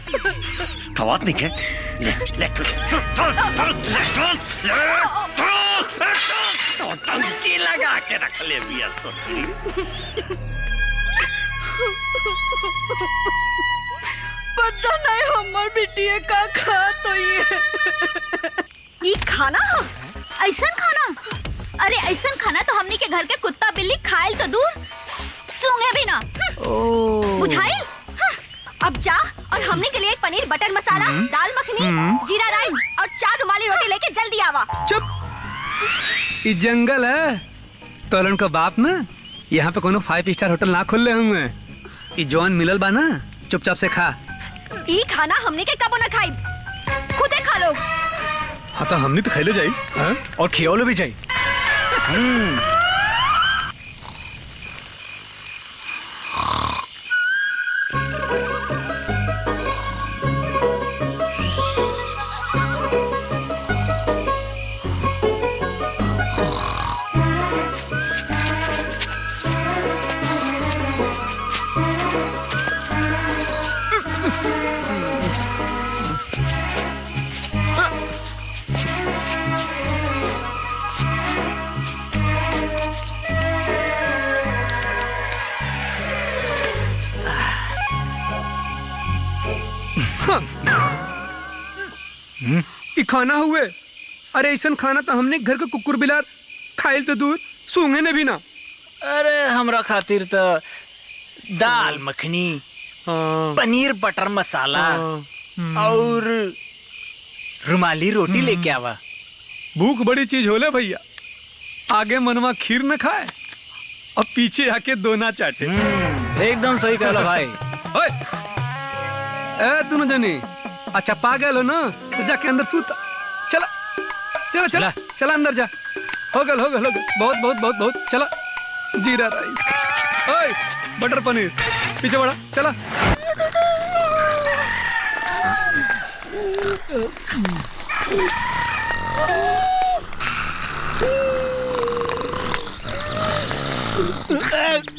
खवात नहीं क्या? ले टंकी लगा के रख ले बिया ससुरी। पता नहीं हमर बिटिया का खा तो ये खाना हो ऐसा खाना? अरे ऐसा खाना तो हमनी के घर के कुत्ता बिल्ली खाइल तो दूर सूंघे भी ना। बुझाइल? अब जा और हमने के लिए एक पनीर बटर मसाला, दाल मखनी, जीरा राइस और 4 रुमाली रोटी लेके जल्दी आवा। चुप, ये जंगल है। तोलन का बाप ना यहाँ पे कोनो 5 स्टार होटल ना खोल ले हुए। ये जॉन मिलल बा ना, चुपचाप से खा। ई खाना हमने के कबो ना खाई, खुदे खा लो। हाँ तो हमने तो खाइले जाई और खियावले भी जाई। खाना हुए। अरे ऐसा खाना तो हमने घर के कुकुर बिलार खाइल तो दूर सूंघे ने भी ना। अरे हमरा खातिर तो दाल मखनी, पनीर बटर मसाला और रुमाली रोटी लेके आवा। भूख बड़ी चीज होले भैया। आगे मनवा खीर न खाए और पीछे आके दोना चाटे। एकदम सही कहला भाई। ओए, ए दोनों जने अच्छा पागल हो ना तो जाके अंदर सूत। चला चला चला चला अंदर जा। हो गल बहुत बहुत बहुत बहुत। चला जीरा राइस, ओए बटर पनीर, पीछे बढ़ा। चला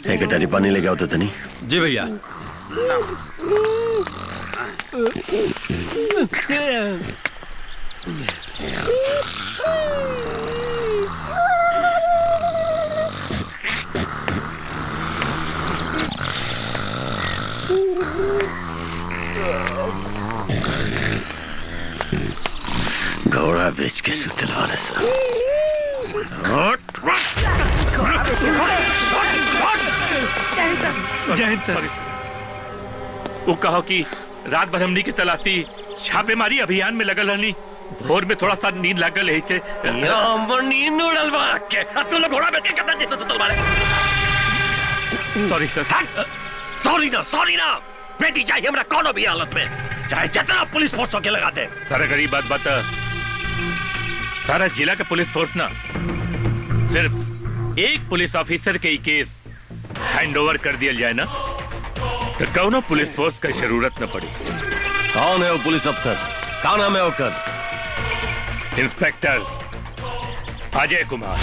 एक गटारी पानी लेके आओ तो नहीं। जी भैया। घोड़ा बेच के सुतला रहे सब। वो कहो कि रात भर हमनी की तलाशी छापेमारी अभियान में लगल रहनी। भोर में थोड़ा सा नींद लगल है से नींद उड़ल बा के तू लोग घोड़ा बेच के करना जैसे सुतल बाड़े। सॉरी सर। सॉरी ना बेटी चाहिए हमरा कोनो भी हालत में, चाहे जितना पुलिस फोर्स होके लगा दे। सारा गरीब बात सारा जिला का पुलिस फोर्स ना सिर्फ एक पुलिस ऑफिसर के ही केस हैंड ओवर कर दिया जाए ना तो कौनो पुलिस फोर्स का जरूरत न पड़ी। कौन है वो पुलिस अफसर? क्या नाम है ओकर? इंस्पेक्टर अजय कुमार।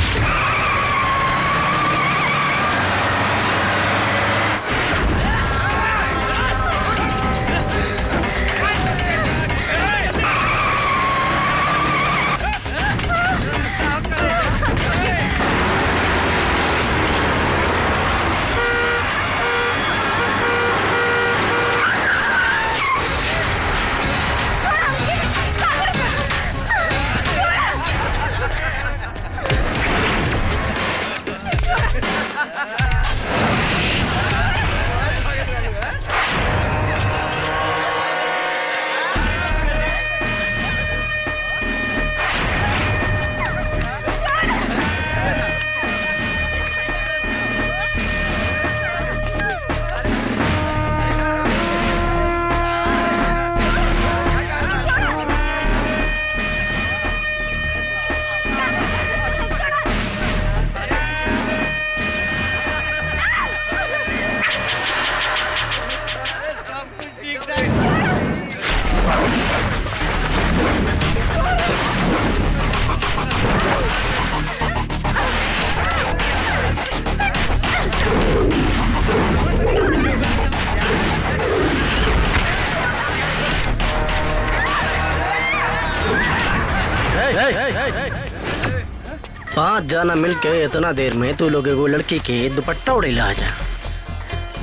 पांच जाना मिलके इतना देर में तू लोग एगो लड़की के दुपट्टा उड़ेला आ जा।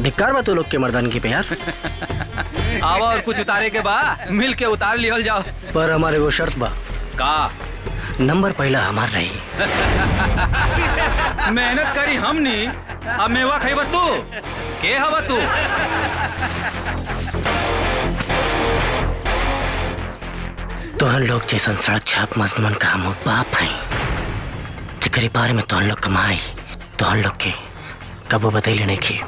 धिक्कार बा तू लोग के मर्दानगी पे यार। आवा और कुछ उतारे के बा मिल के उतार लियल जाओ। पर हमारे वो शर्त बा का नंबर पहला हमार रही। मेहनत करी हमनी अब मेवा खइबा तू के हवा तू। तोहन लोग जैसन सड़क छाप मजनून का हम बाप हैं जेकरी बारे में तोहन लोग कमाई तोहन लोग के कबो बतैले लेने की।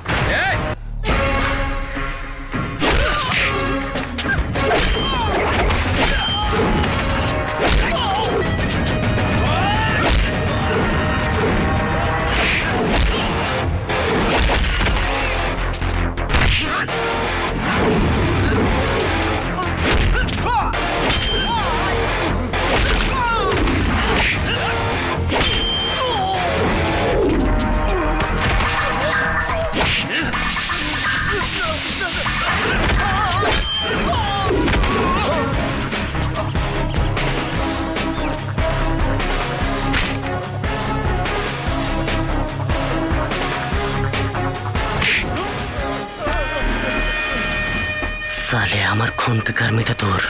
साले हमार खून के गर्मी तो दूर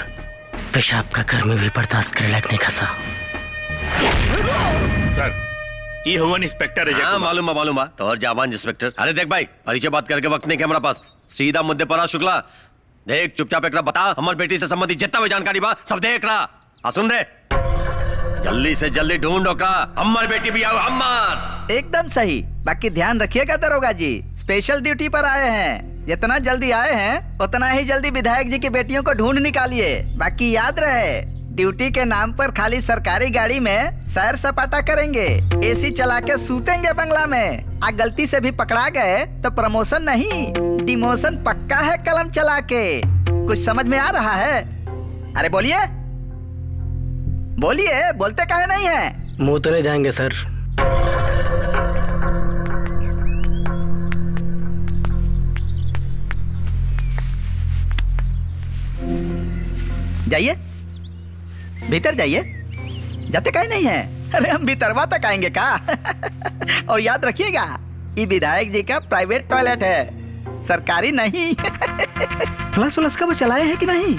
पेशाब का गर्मी भी बर्दाश्त करे लायक नहीं खसा। सर ये हुआ इंस्पेक्टर है। हाँ मालूम है तो और जावान इंस्पेक्टर। अरे देख भाई परिचय बात करके वक्त नहीं के हमारे पास, सीधा मुद्दे पर आ। शुक्ला देख चुपचाप एक बता हमारी बेटी से संबंधित जितना भी जानकारी बा सब देख रहा। सुन रहे जल्दी से जल्दी ढूंढो का हमारी बेटी भी आओ हमार। एकदम सही। बाकी ध्यान रखिएगा दरोगा जी, स्पेशल ड्यूटी पर आए हैं। जितना जल्दी आए हैं उतना ही जल्दी विधायक जी की बेटियों को ढूंढ निकालिए। बाकी याद रहे ड्यूटी के नाम पर खाली सरकारी गाड़ी में सैर सपाटा करेंगे, एसी चला के सूतेंगे बंगला में। आ गलती से भी पकड़ा गए तो प्रमोशन नहीं डिमोशन पक्का है कलम चला के। कुछ समझ में आ रहा है? अरे बोलिए बोलिए, बोलते काहे नहीं है? मुंह तो नहीं जाएंगे सर। जाइए भीतर जाइए। जाते काहे नहीं है? अरे हम भीतरवा तक आएंगे का? और याद रखिएगा ये विधायक जी का प्राइवेट टॉयलेट है, सरकारी नहीं। फ्लश व्लश कब चलाए हैं कि नहीं?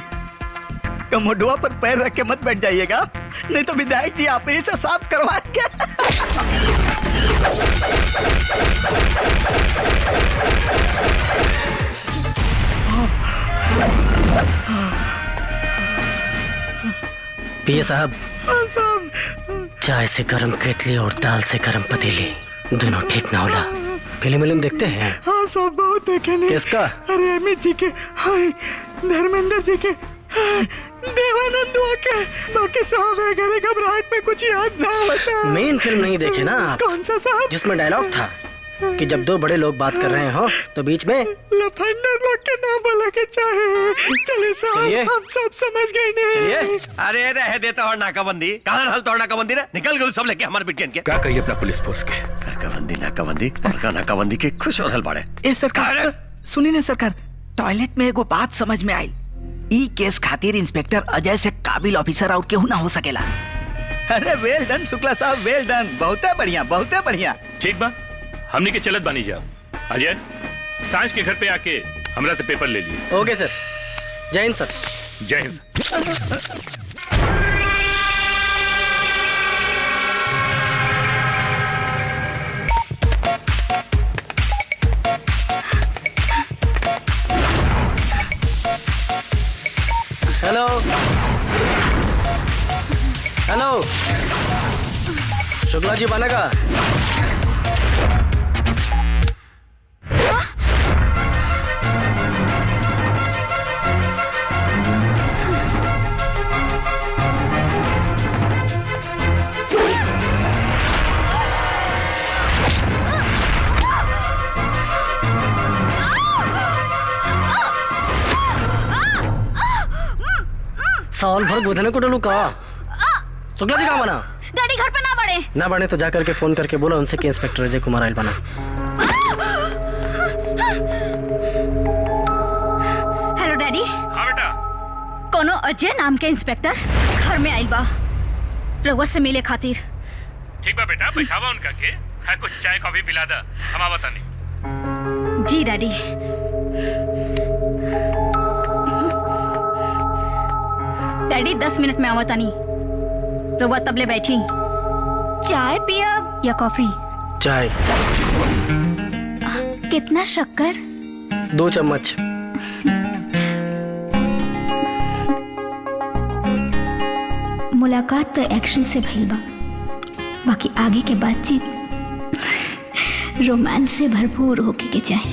कमोडुआ पर पैर रख के मत बैठ जाइएगा, नहीं तो विधायक जी आप ही से साफ करवाएंगे। पिए साहब चाय से गरम केतली और दाल से गरम पतीली दोनों ठीक ना होला। फिल्म देखते हैं? हाँ सब बहुत देखे नहीं। किसका? अरे अमित जी के, हाय धर्मेंद्र जी के, हाय देवानंद के। बाकी साहब है घबराहट में कुछ याद ना होता। मेन फिल्म नहीं देखे ना आप? कौन सा साहब? जिसमें डायलॉग था कि जब दो बड़े लोग बात कर रहे हो तो बीच में लफंडर लोग के नाम बोला के चाहे। चलिए साहब हम सब समझ गए नहीं। अरे रह देता और नाकाबंदी कहाँ रहल तो नाकाबंदी रे निकल गए सब लेके हमारे बिटियन के। क्या कहिए अपना पुलिस फोर्स के? नाकाबंदी और नाकाबंदी के खुश हो रहल बाड़े। ए सरकार सुनी ने सरकार, टॉयलेट में एगो बात समझ में आई। ई केस खातिर इंस्पेक्टर अजय से काबिल ऑफिसर और केहू ना हो सकेला। अरे वेल डन शुक्ला साहब, वेल डन। बहुते बढ़िया बहुते बढ़िया। ठीक बा हमने के चलत बानी जा। अजय सांझ के घर पे आके हमरा से पेपर ले लिए। ओके सर। जय हिंद सर। जय हिंद। हेलो हेलो शुक्ला जी बनेगा? साल भर गोधने को डलू का। शुक्ला जी कहाँ बना? डैडी घर पे ना बढ़े। ना बने तो जाकर के फोन करके बोला उनसे कि इंस्पेक्टर अजय कुमार आयल बना। Hello daddy. हाँ बेटा। कोनो अजय नाम के इंस्पेक्टर घर में आइल बा। रउआ से मिले खातिर। ठीक बा बेटा, बैठावा उनका के, है कुछ चाय कॉफी पिला दा, हम बतानी। जी डैडी। डैडी 10 मिनट में आवतानी। रउआ तबले बैठी। चाय पियब या कॉफी? चाय। कितना शक्कर? 2 चम्मच। मुलाकात तो एक्शन से भइल बा, बाकी आगे के बातचीत रोमांस से भरपूर होके के चाहे।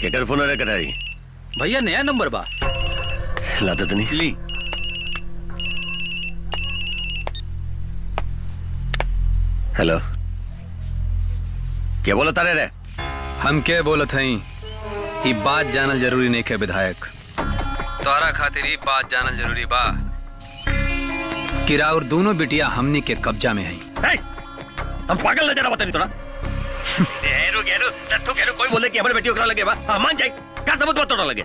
केकर फोन रे कराई? भैया नया नंबर बा। लाता तो नहीं ली। हेलो, क्या बोला तारे रे? हम क्या बोलत हई? ई बात जानल जरूरी नहीं है विधायक। तोरा खातिर ई बात जानल जरूरी बा कि राउर दोनों बिटिया हमनी के कब्जा में हई। हम पागल नजर आवत नहीं तोरा। गेरो गेरो तत्तो गेरो कोई बोले कि हमरे बेटी ओकरा लगे बा, मान जाई का सबूत बा तोरा लगे?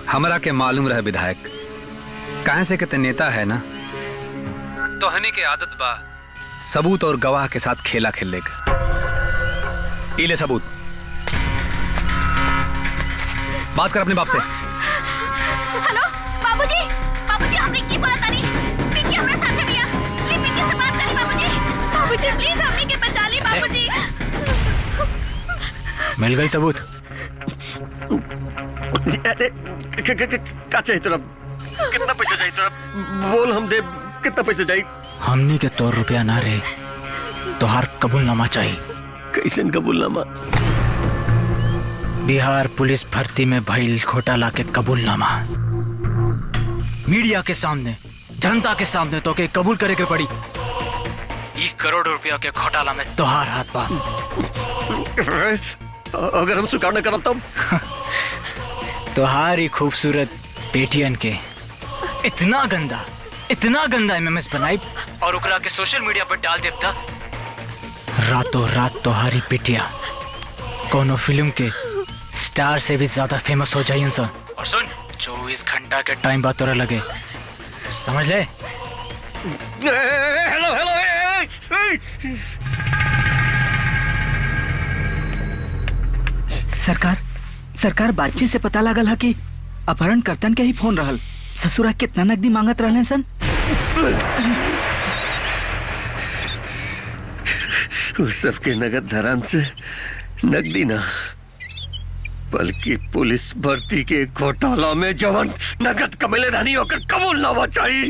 हमरा के मालूम रहे विधायक, काहे से कहते नेता है ना, तो हनी के आदत बा सबूत और गवाह के साथ खेला खेलने का। इले सबूत, बात कर अपने बाप से। हेलो बाबूजी, बाबूजी हमने की बात आनी, पिंकी हमरा साथे बिया, ले पिंकी से बात करी बाबूजी। बाबूजी प्लीज हमने के बचा ली बाबूजी। मिल गई सबूत? अरे का चाहिए तोरा? कितना पैसा चाहिए तोरा? बोल, हम दे। कितना पैसा चाहिए? हमनी के तो रुपया ना रे, तोहार कबूलनामा चाहिए। कैसन कबूलनामा? बिहार पुलिस भर्ती में भइल घोटाला के कबूलनामा। मीडिया के सामने, जनता के सामने तो के कबूल करे के पड़ी। 1 करोड़ रुपया के घोटाला में तोहार हाथ बा। अगर हम स्वीकार न करब तब? तोहारी खूबसूरत बेटियन के इतना गंदा एमएमएस बनाई और ओकरा के सोशल मीडिया पर डाल देता, रातों रात तोहारी बेटिया कोनो फिल्म के स्टार से भी ज्यादा फेमस हो जाए इंसान। और सुन, 24 घंटा के टाइम बाद तोरा लगे, समझ ले? Hello hello. सरकार बातचीत से पता लागल है कि अपहरणकर्तन के ही फोन रहल। ससुरा कितना नकदी मांगत रहले सन? उस सबके नगद धरान से नकदी ना, बल्कि पुलिस भर्ती के घोटाला में जवन नगद कमेले रहनी होकर कबूलनामा चाहिए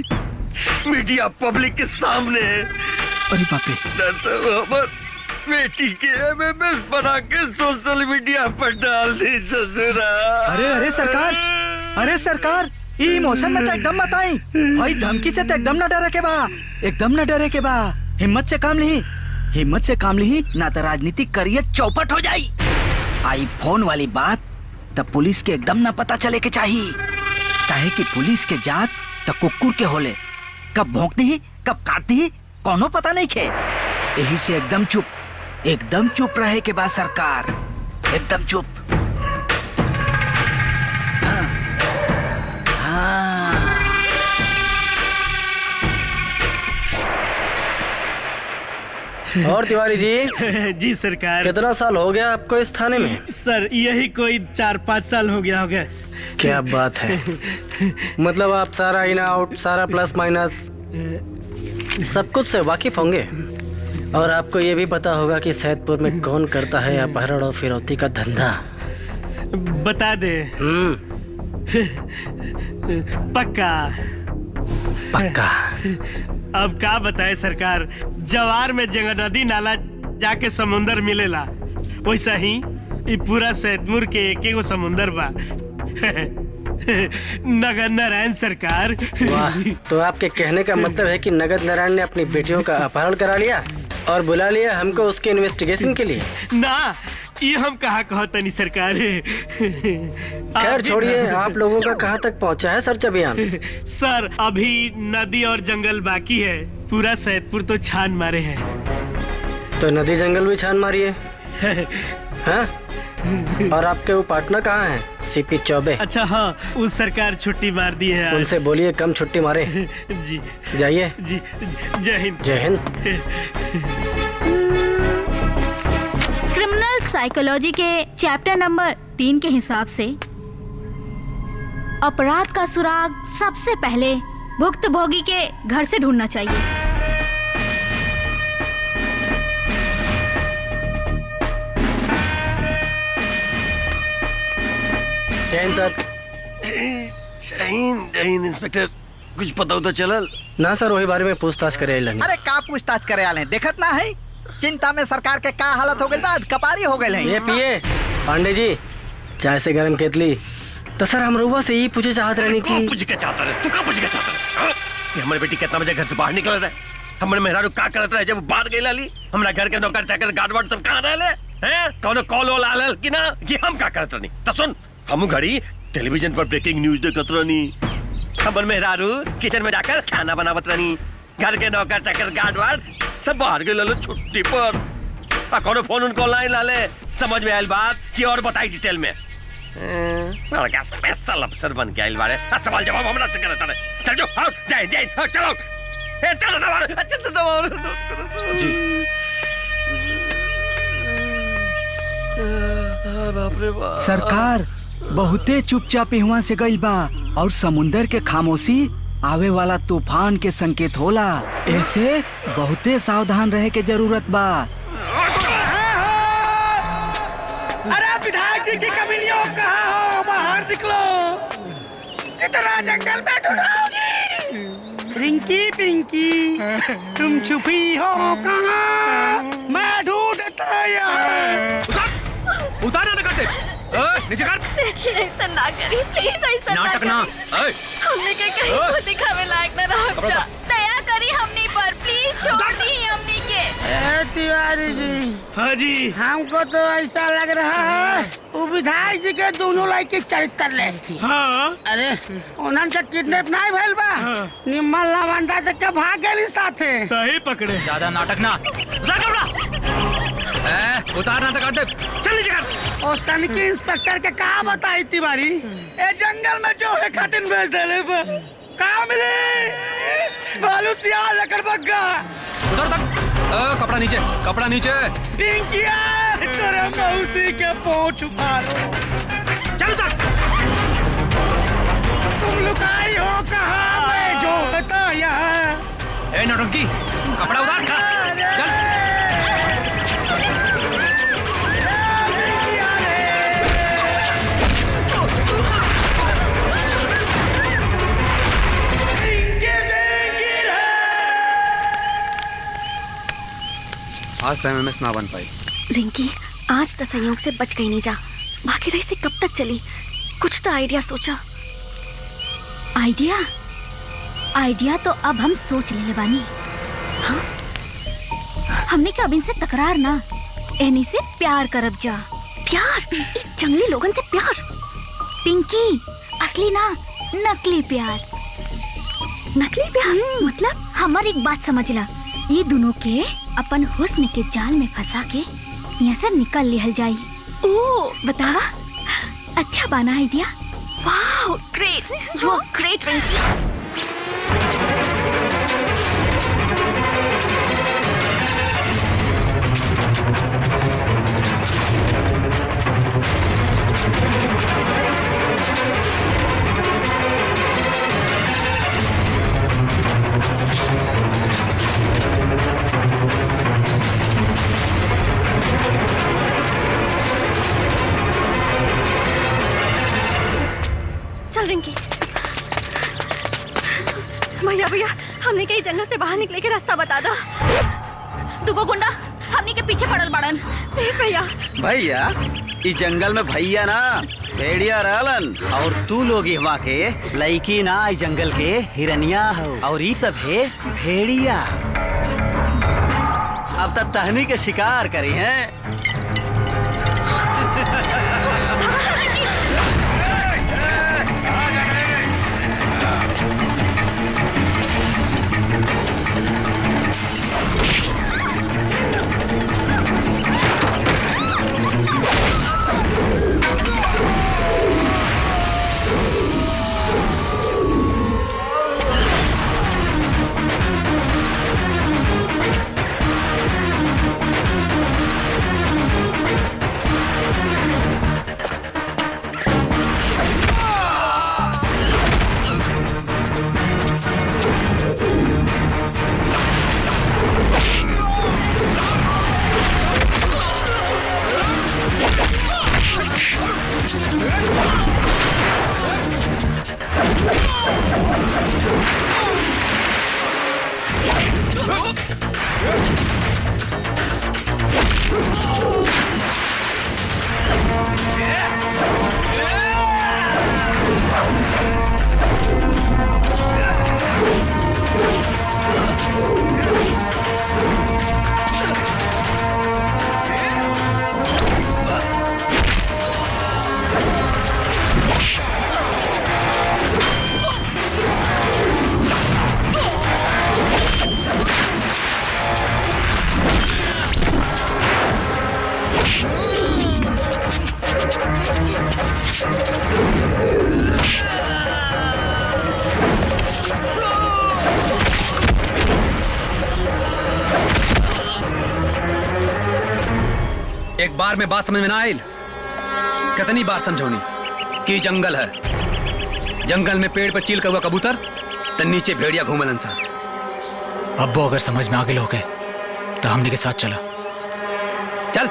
मीडिया पब्लिक के सामने। अरे बाप रे, बेटी के एमएमएस बना के सोशल मीडिया पर डाल दी ससुरा। अरे सरकार, ई इमोशन में तो एकदम मत आई। भाई धमकी से तो एकदम न डरे के बा, एकदम न डरे के बा। हिम्मत से काम ली, ना तो राजनीतिक करियर चौपट हो जाई। आई फोन वाली बात तब पुलिस के एकदम न पता चले के चाहिए, काहे कि पुलिस के जात तो कुकुर के होले, कब भौंक दी कब काट दी कोनो पता नहीं खे। यही से एकदम चुप रहे के बाद सरकार, एकदम चुप। और तिवारी जी? जी सरकार। कितना साल हो गया आपको इस थाने में? सर यही कोई 4-5 साल हो गया। क्या बात है, मतलब आप सारा इन आउट, सारा प्लस माइनस सब कुछ से वाकिफ होंगे। और आपको ये भी पता होगा कि सैदपुर में कौन करता है अपहरण और फिरौती का धंधा। बता दे। पक्का। अब का बताए सरकार, जवार में जगह नदी नाला जाके समुंदर मिलेला, वैसा ही ये पूरा सैदपुर के एक समुंदर बा। नगद नारायण सरकार। वाह, तो आपके कहने का मतलब है कि नगद नारायण ने अपनी बेटियों का अपहरण करा लिया और बुला लिया हमको उसके इन्वेस्टिगेशन के लिए? ना, ये हम कहाँ कहतनी सरकार। खैर छोड़िए, आप लोगों का कहाँ तक पहुँचा है सर्च अभियान? सर अभी नदी और जंगल बाकी है, पूरा सैदपुर तो छान मारे हैं। तो नदी जंगल भी छान मारिए। हाँ? और आपके वो पार्टनर कहाँ हैं? सीपी चौबे। अच्छा हाँ, उस सरकार छुट्टी मार दी है आज। उनसे बोलिए कम छुट्टी मारे। जी जाइए। जी, जय हिंद। जय हिंद। क्रिमिनल साइकोलॉजी के चैप्टर नंबर 3 के हिसाब से अपराध का सुराग सबसे पहले भुक्तभोगी के घर से ढूंढना चाहिए। जय हिंद सर। जय हिंद इंस्पेक्टर, कुछ पता होता चलल? ना सर, वही बारे में पूछताछ करे आइल हनी। अरे का पूछताछ करे आले, देखत ना है चिंता में सरकार के का हालत हो गई बा, कपारी हो गई ये है। पिए पांडे जी चाय से गरम केतली। तो सर हम रउआ से यही पूछे चाहत रहनी तू कि पूछ के चाहता रहे, तू का पूछ के चाहता रहे? हाँ? कि हमारी बेटी कितना बजे घर से बाहर निकल रहा है? हमारे मेहरारू का करत रहे जब वो बाहर गई लाली? हमारा घर के नौकर चाकर गार्ड वार्ड सब कहाँ रहले हैं? कौनो कॉल वॉल आलल कि ना कि हम का करत रहनी? तो सुन, हम घड़ी टेलीविजन पर ब्रेकिंग न्यूज देखत रहनी। हमारे मेहरारू किचन में जाकर खाना बनावत रहनी। घर के नौकर चाकर गार्ड वार्ड सब बाहर गए लालो छुट्टी पर। कौनो फोन उनको लाइन लाले, समझ में आयल बात कि और बताई डिटेल में। बड़ा स्पेशल अफसर बन के आइल बारे। सवाल जवाब हमरा से करत रहे। चल जो, आओ, जाए जाए, आओ, चलो। ए चलो दबाओ, अच्छा दबाओ। जी। बाप रे बाप। सरकार बहुते चुपचाप हुआ से गई बा और समुंदर के खामोशी आवे वाला तूफान के संकेत होला। ऐसे बहुते सावधान रहे के जरूरत बा। अरे विधायक जी की कमीनियों कहाँ हो? बाहर निकलो। इतना जंगल में ढूंढाओगी? रिंकी पिंकी तुम छुपी हो कहाँ? मैं ढूंढता यहाँ। उतार ना करते। नीचे कर। देखिए ऐसा ना करिए प्लीज, ऐसा नाटक ना। हमने के कहीं को दिखावे लायक ना रह जा। दया करी हमनी पर, प्लीज छोड़ दी हमनी के। तिवारी जी, हाँ जी, हमको तो ऐसा लग रहा है वो विधायक जी के दोनों लाइक के चरित्र ले थी। हाँ अरे उन्हन के किडनैप नहीं भइल बा। निम्मल लावंडा तक के भाग गए साथे। सही पकड़े। ज्यादा नाटक ना। उतार ना कर दे। चल नीचे कर। और सन के इंस्पेक्टर के कहा बताई तिवारी? ए जंगल में जो है खातिन भेज देले बा। कहाँ मिले? बालू सियाल लेकर भाग गया। उधर तक। कपड़ा नीचे, कपड़ा नीचे। पिंकिया तेरे मौसी के पोंछ छुपा लो। चल तक। तुम लुकाई हो कहाँ? मैं जो बता यहाँ। ए नौटंकी, कपड़ा उतार। चल। आज तो एमएमएस ना बन पाई। रिंकी आज तो संयोग से बच गई नहीं जा। बाकी रही से कब तक चली? कुछ तो आइडिया सोचा। आइडिया? आइडिया तो अब हम सोच ले बानी। हाँ? हमने क्या अब इनसे तकरार ना, इन्हीं से प्यार करब जा। प्यार? इस जंगली लोगन से प्यार? पिंकी, असली ना नकली प्यार। नकली प्यार? मतलब? हमारी एक बात समझ ला, ये दोनों के अपन हुस्न के जाल में फंसा के यहाँ से निकल लिहल जाई। ओ बतावा, अच्छा बाना idea? Wow great, you are great Rinki. चल रिंकी। भैया हमने कहीं जंगल से बाहर निकले के रास्ता बता दो। दुगो गुंडा हमनी के पीछे पड़ल बड़न। प्लीज भैया। भैया इस जंगल में भैया ना भेड़िया रहलन और तू लोग यहाँ के लड़की ना इस जंगल के हिरनिया हो और ये सब है भेड़िया। अब तक तहनी के शिकार करी हैं। एक बार में बात समझ में ना आयल। कितनी बार समझौनी कि जंगल है, जंगल में पेड़ पर चील का हुआ कबूतर तो नीचे भेड़िया घूमलन सा। अब वो अगर समझ में आगे लोग तो हमने के साथ चला। चल।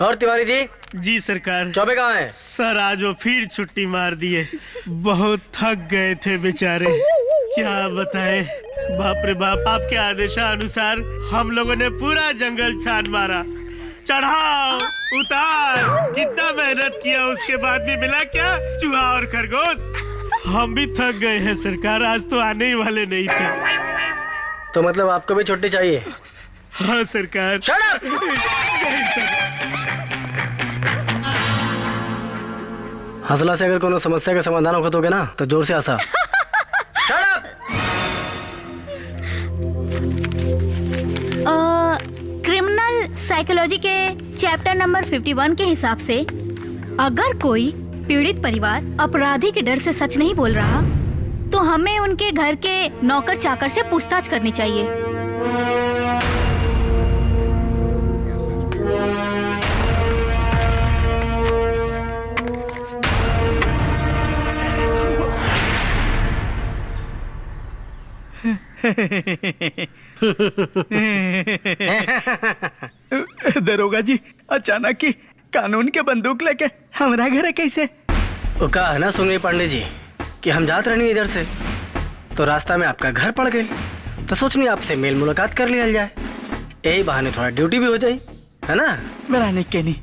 और तिवारी जी? जी सरकार। चौबे कहाँ है? सर आज वो फिर छुट्टी मार दिए, बहुत थक गए थे बेचारे। क्या बताएं, बाप रे बाप। आपके आदेशानुसार हम लोगों ने पूरा जंगल छान मारा, चढ़ाओ उतार, कितना मेहनत किया, उसके बाद भी मिला क्या? चूहा और खरगोश। हम भी थक गए हैं सरकार, आज तो आने ही वाले नहीं थे। तो मतलब आपको भी छुट्टी चाहिए? हाँ सरकार। जय हिंद सर। हंसला से अगर कोनो समस्या का समाधान होगा तो ना तो जोर से हंसा। क्रिमिनल साइकोलॉजी के चैप्टर नंबर 51 के हिसाब से अगर कोई पीड़ित परिवार अपराधी के डर से सच नहीं बोल रहा तो हमें उनके घर के नौकर चाकर से पूछताछ करनी चाहिए। दरोगा जी, अचानक ही कानून के बंदूक लेके हमारा घर है कैसे? वो कहा है ना सुनिए पांडे जी कि हम जात रहनी इधर से, तो रास्ता में आपका घर पड़ गई, तो सोचनी आपसे मेल मुलाकात कर लिया जाए, यही बहाने थोड़ा ड्यूटी भी हो जाए, है ना? बड़ा निके नहीं।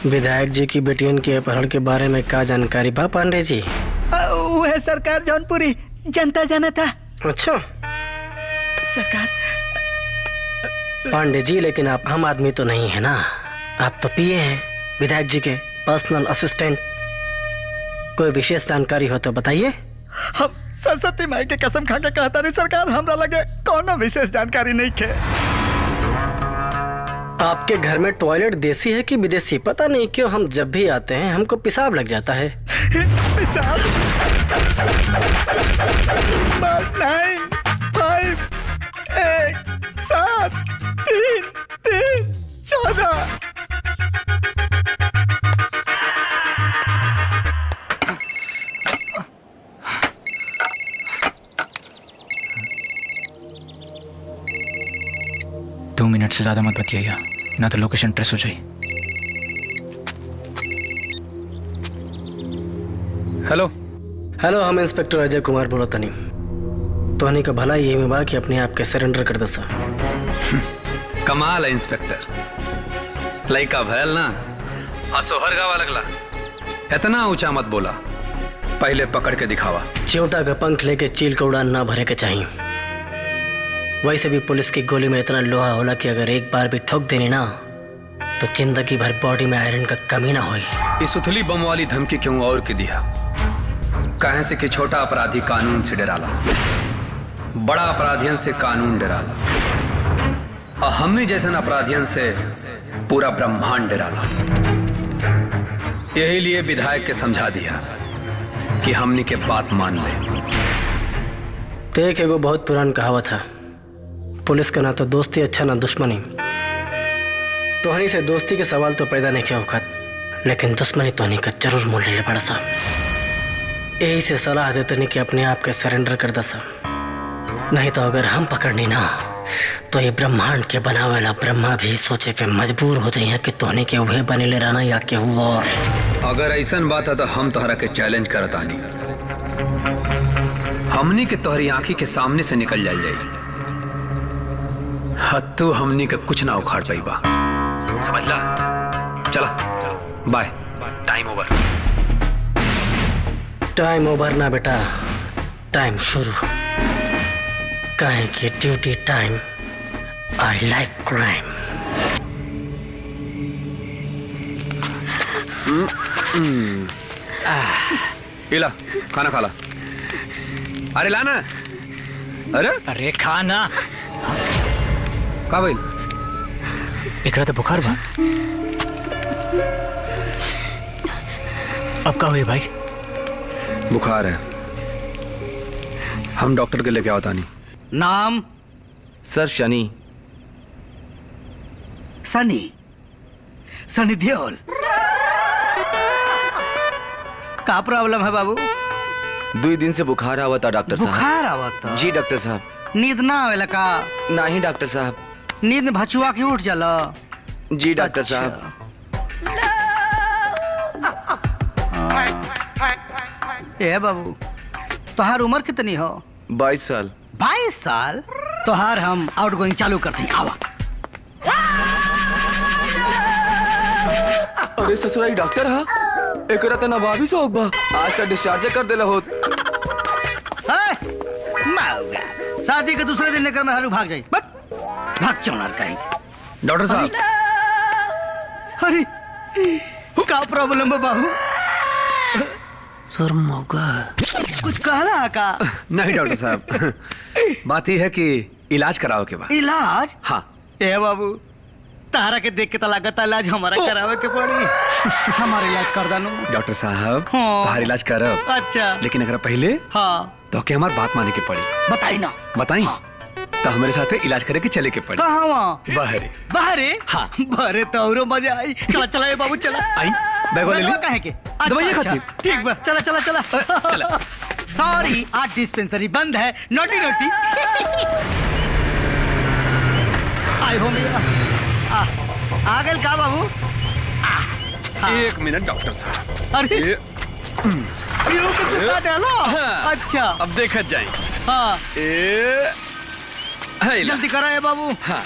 विधायक जी की बेटियन के अपहरण के बारे में क्या जानकारी बा पांडे जी? वो है सरकार जौनपुरी जनता जाना था। अच्छा सरकार। पांडे जी लेकिन आप आम आदमी तो नहीं है ना, आप तो पीए हैं, विधायक जी के पर्सनल असिस्टेंट। कोई विशेष जानकारी हो तो बताइए। हम सरस्वती माई के कसम खा के कहता नहीं सरकार, हमरा लगे कोनो विशेष जानकारी नहीं खे। आपके घर में टॉयलेट देसी है कि विदेशी? पता नहीं क्यों हम जब भी आते हैं हमको पेशाब लग जाता है। पेशाब? 9, 5, 1, 7, 3, 3, 14। दो मिनट से ज्यादा मत बतियाइए, ना तो लोकेशन ट्रेस हो जाए। हेलो हेलो, हम इंस्पेक्टर अजय कुमार बोलो तनी। तोहनी का भला ये में बा कि अपने आप के सरेंडर कर दसा। कमाल है इंस्पेक्टर, लइका भैल ना असोहर गावा लगला। इतना ऊंचा मत बोला, पहले पकड़ के दिखावा। चिवटा का पंख लेके चील का उड़ान ना भरे के चाहिए। वैसे भी पुलिस की गोली में इतना लोहा होला कि अगर एक बार भी ठोक देनी ना तो जिंदगी भर बॉडी में आयरन का कमी ना होई। इस उथली बम वाली धमकी क्यों और की दिया? कहे से कि छोटा अपराधी कानून से डराला, बड़ा अपराधियन से कानून डराला, और हमने जैसन अपराधियन से पूरा ब्रह्मांड डराला। यही लिए विधायक के समझा दिया कि हमने के बात मान ले। देख एगो बहुत पुरान कहावत है, पुलिस का ना तो दोस्ती अच्छा ना दुश्मनी। तोहनी से दोस्ती के सवाल तो पैदा नहीं किया होगा, लेकिन दुश्मनी तोहनी का जरूर मोल ले बड़ा सा। यही से सलाह देते नहीं कि अपने आप के सरेंडर कर दसा, नहीं तो अगर हम पकड़नी ना तो ये ब्रह्मांड के बनावे वाला ब्रह्मा भी सोचे पे मजबूर हो जाइए कि तोहनी के उहे बने ले रहना या के और। अगर ऐसा बात है तो हम तोहरा के चैलेंज करता नहीं, हमनी के तोहरी आंखी के सामने से निकल जाई। तू हमनी का कुछ ना उखाड़ पाई बा, समझ ला? चला bye, time over. Time over ना बेटा, टाइम शुरू। कहे कि duty time, I like crime. इला खाना खा ला। अरे लाना। अरे खाना का भाई? एकरा तो बुखार बा। अब का हुई भाई? बुखार है, हम डॉक्टर के लेके आवता नहीं। नाम? सर शनि। सनी सनी देओल। का प्रॉब्लम है बाबू? 2 दिन से बुखार आवा था डॉक्टर साहब। बुखार आवत? जी डॉक्टर साहब। नींद ना आवेला का? नहीं डॉक्टर साहब। नींद में भचुआ के उठ जाला? जी डॉक्टर साहब। ए बाबू, तोहार उम्र कितनी हो? 22 साल। 22 साल? तोहार हम आउट गोइंग चालू करते हैं, आवा। अरे ससुराई डॉक्टर हा एकरा त नवाबी शौक बा, आज का डिस्चार्ज कर देला होत। माऊगा, शादी के दूसरे दिन लेकर मैं भाग जाई, भाग चौनार कहीं। डॉक्टर साहब। अरे का प्रॉब्लम है बाबू? सर मौका कुछ कहला का? नहीं डॉक्टर साहब, बात यह है कि इलाज कराओ के बाद। इलाज? हाँ। ए बाबू, तारा के देख के तो लागत इलाज हमारा करावे के पड़ी। हमारा इलाज कर दानो डॉक्टर साहब। हाँ। बाहर इलाज करब। अच्छा। लेकिन अगर पहले हाँ तो के हमार बात माने के पड़ी। बताई ना। बताई? हाँ। तो हमारे साथ इलाज करे के चले के पड़ी। कहाँ वहाँ? बाहरे। बाहरे? हाँ। बाहरे तो औरो मजा आई। चला चला ए बाबू चला। आई बैग ले ली। काहे के? दवाइयाँ अच्छा, खाती। ठीक बा, चला चला चला। चला। सॉरी, आज डिस्पेंसरी बंद है। नोटी नोटी। आई हो मेरा। आ गए का बाबू? 1 मिनट डॉक्टर साहब। अरे ये फिर के सुता डालो। हाँ। अच्छा अब देखत जाए। हाँ है ला। जल्दी करा है बाबू। हाँ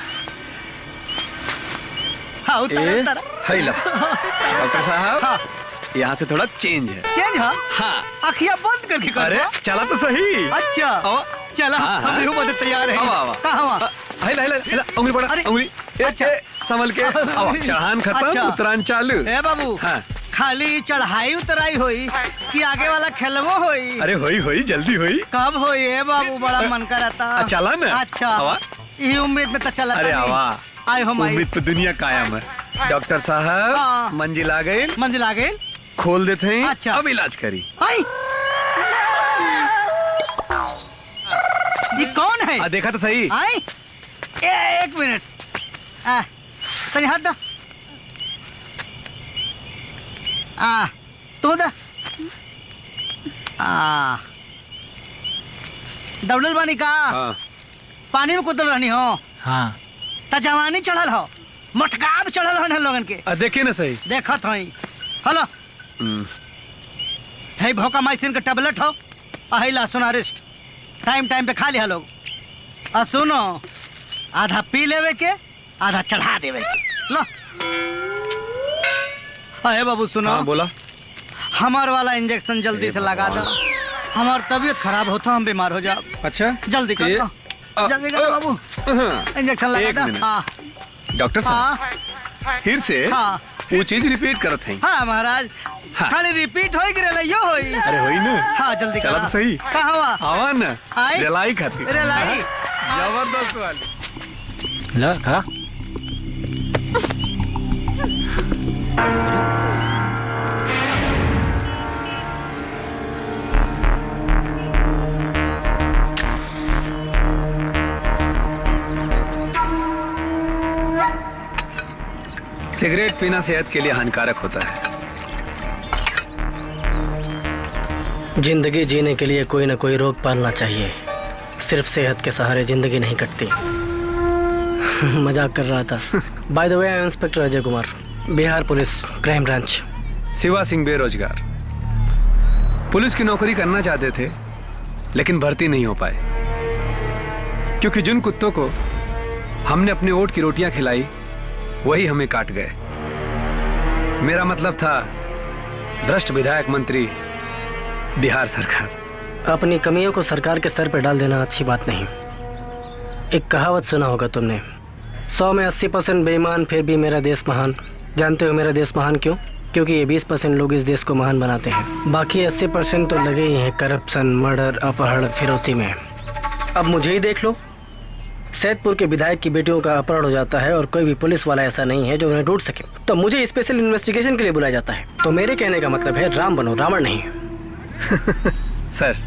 हाँ उतारा उतारा। है ला। डॉक्टर साहब। हाँ। यहाँ से थोड़ा चेंज है। चेंज? हाँ हाँ। अखियाँ बंद करके करो। अरे चला तो सही। अच्छा आवा। चला हाँ, हाँ। हम लोग मदद तैयार है। आवा, आवा। कहाँ वहाँ? है ला उंगली बढ़ा। अरे। उंगली अच्छा। संभल के। आवा, चढ़ान खत्म। अच्छा। उतरान चालू। ए बाबू। हाँ। खाली चढ़ाई उतराई होई कि आगे वाला खेलवो होई? अरे होई जल्दी होई। कब होई ए बाबू? बड़ा मन करता। चला ना। अच्छा आवा। यही उम्मीद में तो चला। अरे आवा। आए हो माई। उम्मीद पे दुनिया कायम है। डॉक्टर साहब। हाँ। मंजिल आ गई। मंजिल आ गई। खोल देते हैं। अच्छा। अब इलाज करी। आई ये कौन है? देखा तो सही। आई एक मिनट। तनी हाथ दा। तू दा। दौड़ल बानी का? हाँ। पानी में कूदल रहनी हो? हाँ। ता जवानी चढ़ल हो, मोटकाब चढ़ल हो न लोगन के। देखिए ना सही। देखत हई। हेलो है भोकामाइसिन का टेबलेट हो। अहिला सुनारिस्ट टाइम टाइम पे खा लिया लोग। और सुनो, आधा पी लेवे के, आधा चढ़ा देवे के। लो अरे बाबू सुनो। हाँ बोला। हमार वाला इंजेक्शन जल्दी से लगा दो। हमार तबीयत खराब होता, हम बीमार हो जाओ। अच्छा जल्दी कर दो, जल्दी करो बाबू। इंजेक्शन लगा दो। हाँ डॉक्टर साहब। हाँ फिर से हाँ वो चीज रिपीट करत हैं। हाँ महाराज। हाँ। खाली रिपीट होई कि रेलइयो होई? अरे होई ना। हाँ जल्दी चला करा। तो सही। कहाँ हुआ? आवा ना। आई? रेलाई खाती। रेलाई। जबरदस्त वाली। ला खा। सिगरेट पीना सेहत के लिए हानिकारक होता है। जिंदगी जीने के लिए कोई ना कोई रोग पालना चाहिए। सिर्फ सेहत के सहारे जिंदगी नहीं कटती। मजाक कर रहा था। By the way I am inspector Ajay Kumar, Bihar police crime branch. Shiva Singh बेरोजगार, पुलिस की नौकरी करना चाहते थे लेकिन भर्ती नहीं हो पाए, क्योंकि जिन कुत्तों को हमने अपने ओट की रोटियां खिलाई वही हमें काट गए। मेरा मतलब था भ्रष्ट विधायक मंत्री बिहार सरकार। अपनी कमियों को सरकार के सर पर डाल देना अच्छी बात नहीं। एक कहावत सुना होगा तुमने, 100 में 80% बेईमान फिर भी मेरा देश महान। जानते हो मेरा देश महान क्यों? क्योंकि ये 20% लोग इस देश को महान बनाते हैं, बाकी 80% तो लगे ही हैं करप्शन, मर्डर, अपहरण, फिरौती में। अब मुझे ही देख लो, सैदपुर के विधायक की बेटियों का अपहरण हो जाता है और कोई भी पुलिस वाला ऐसा नहीं है जो उन्हें ढूंढ सके, तो मुझे स्पेशल इन्वेस्टिगेशन के लिए बुलाया जाता है। तो मेरे कहने का मतलब है राम बनो, रावण नहीं। सर,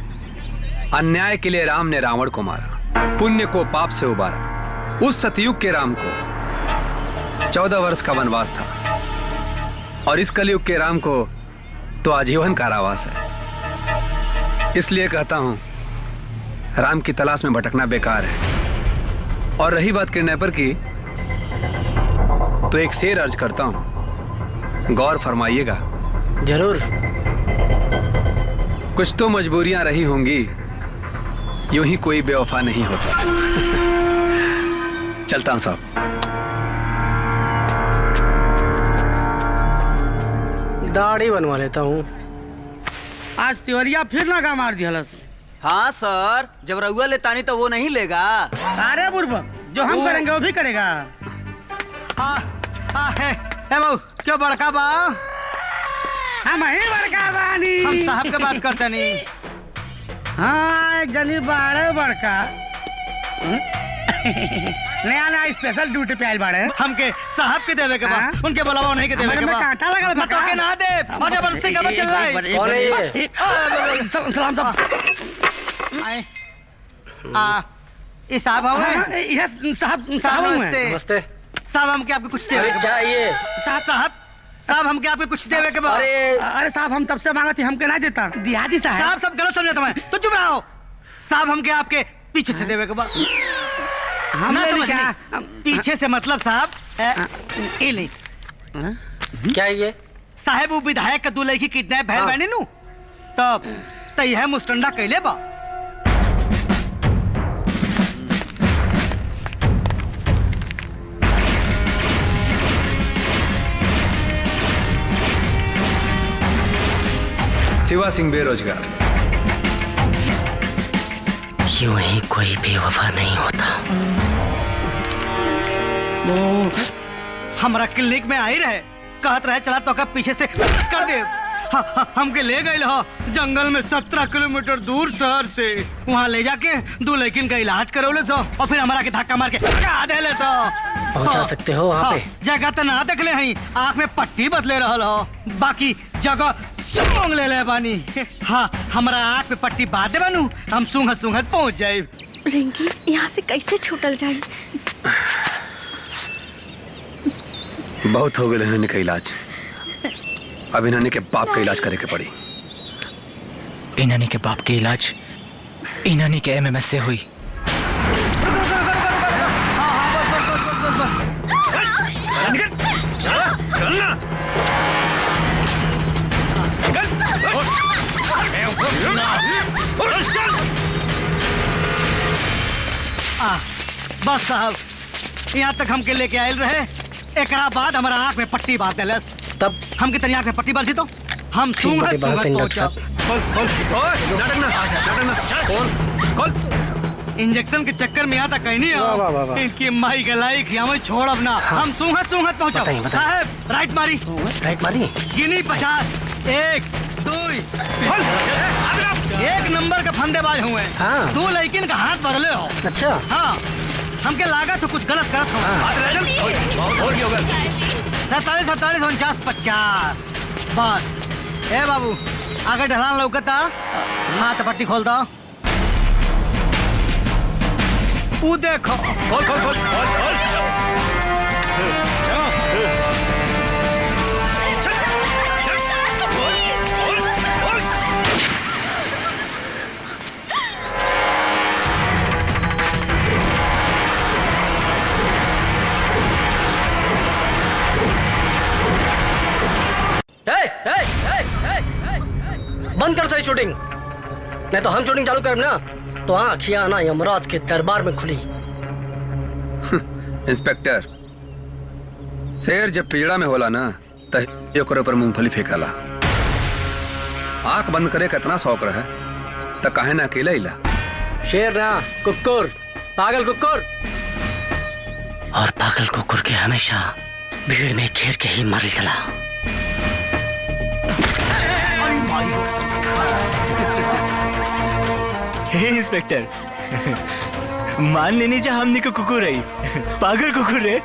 अन्याय के लिए राम ने रावण को मारा, पुण्य को पाप से उबारा। उस सतयुग के राम को 14 वर्ष का वनवास था और इस कलयुग के राम को तो आजीवन कारावास है। इसलिए कहता हूं राम की तलाश में भटकना बेकार है। और रही बात किडनैपर की, तो एक शेर अर्ज करता हूं, गौर फरमाइएगा। जरूर। कुछ तो मजबूरियां रही होंगी, यूं ही कोई बेवफा नहीं होता। चलता हूं साहब। दाढ़ी बनवा लेता हूँ। आज तिवरिया फिर लगा मार दिया। हाँ सर, जब रउआ लेतानी तो वो नहीं लेगा। अरे बुर्बक, जो हम करेंगे वो भी करेगा। बाबू क्यों बड़का बा? हम ही बड़का बानी। हम साहब के बात करते नहीं। हाँ, एक जनी बाड़े बड़का नया नया स्पेशल ड्यूटी पे आयल बाड़े। हमके साहब के देवे के बा, उनके बुलावा नहीं के देवे के बा। कांटा लगल बा। तो के ना दे, और जबरदस्ती कब चल रहा है? कौन है ये? सलाम साहब। ये साहब हम हैं? यस साहब, साहब नमस्ते। नमस्ते। साहब हमके आपके कुछ देवे अरे के क्या ये? साहब हमके आपके कुछ देवे के बा। अरे साहब, हम तब से मांगा थी, हमके ना देता। दिया दी साहब। साहब सब गलत समझता मैं, तो चुप रहो। साहब हमके आपके पीछे से देवे के बा। हम ना ले समझ क्या? नहीं। पीछे से मतलब साहब ये नहीं क्या ये? साहब वो विधायक का 2 लड़की किडनैप भैल बहनी नु, तब तई है मुस्टंडा कैले बा। शिवा सिंह बेरोजगार। यूं ही कोई बेवफा नहीं होता। हमारा क्लिनिक में आई रहे, कहत रहे चला तो का पीछे से कर दे। हमके ले गए जंगल में 17 किलोमीटर दूर शहर से। वहाँ ले जाके 2 लड़किन का इलाज करौले सो और फिर हमारा के धक्का मार के भगा देले सो। पहुंचा सकते हो वहाँ पे? जगह तो ना देखले हई, आँख में पट्टी बदले रहल हो, बाकी जगह सूंघ ले बानी। हाँ, हमारा आँख पे पट्टी बांध दे बानू, हम सूंघत सूंघत पहुँच जाए। रिंकी, यहाँ से कैसे छूटल जाए? बहुत हो गए इन्होंने का इलाज, अब इन्होंने के बाप का इलाज करे के पड़ी। इन्हानी के बाप के इलाज इन्हानी के एमएमएस से हुई। बस साहब, यहाँ तक हमके लेके आयल रहे, एकरा बाद हमारा आँख में पट्टी बांध देलस। तब हमके तनी आँख में पट्टी बांधी तो हम सूंघत सूंघत पहुंचा। इंजेक्शन के चक्कर में यहाँ तक कहीं नहीं हो। इनकी माई गलाई खियावे छोड़ अब ना। हम सूंघत सूंघत पहुंचा। बताइए। साहब राइट मारी। राइट मारी? गिनी 50, 1 2 1 नंबर के फंदेबाज हुए। हाँ। 2 लड़किन का हाथ बदले हो। अच्छा। हाँ, हमके लागत तो कुछ गलत करत हो। 47 48 49 50। बस ए बाबू, आगे ढलान लौकता, हाथ पट्टी खोल दो। वो देखो, खोल खोल खोल खोल खोल। बंद कर सारी शूटिंग, नहीं तो हम शूटिंग चालू करें ना तो आँखियां ना यमराज के दरबार में खुली। इंस्पेक्टर, शेर जब पिजड़ा में होला ना तो ओकरे पर मूंगफली फेंकाला। आंख बंद करे कितना शौक रहे तो काहे ना अकेला इला। शेर ना कुकुर, पागल कुकुर। और पागल कुकुर के हमेशा भीड़ में घेर के ही मार चला। हे इंस्पेक्टर, मान लेनी जा हमने को कुकुर है, पागल कुकुर है।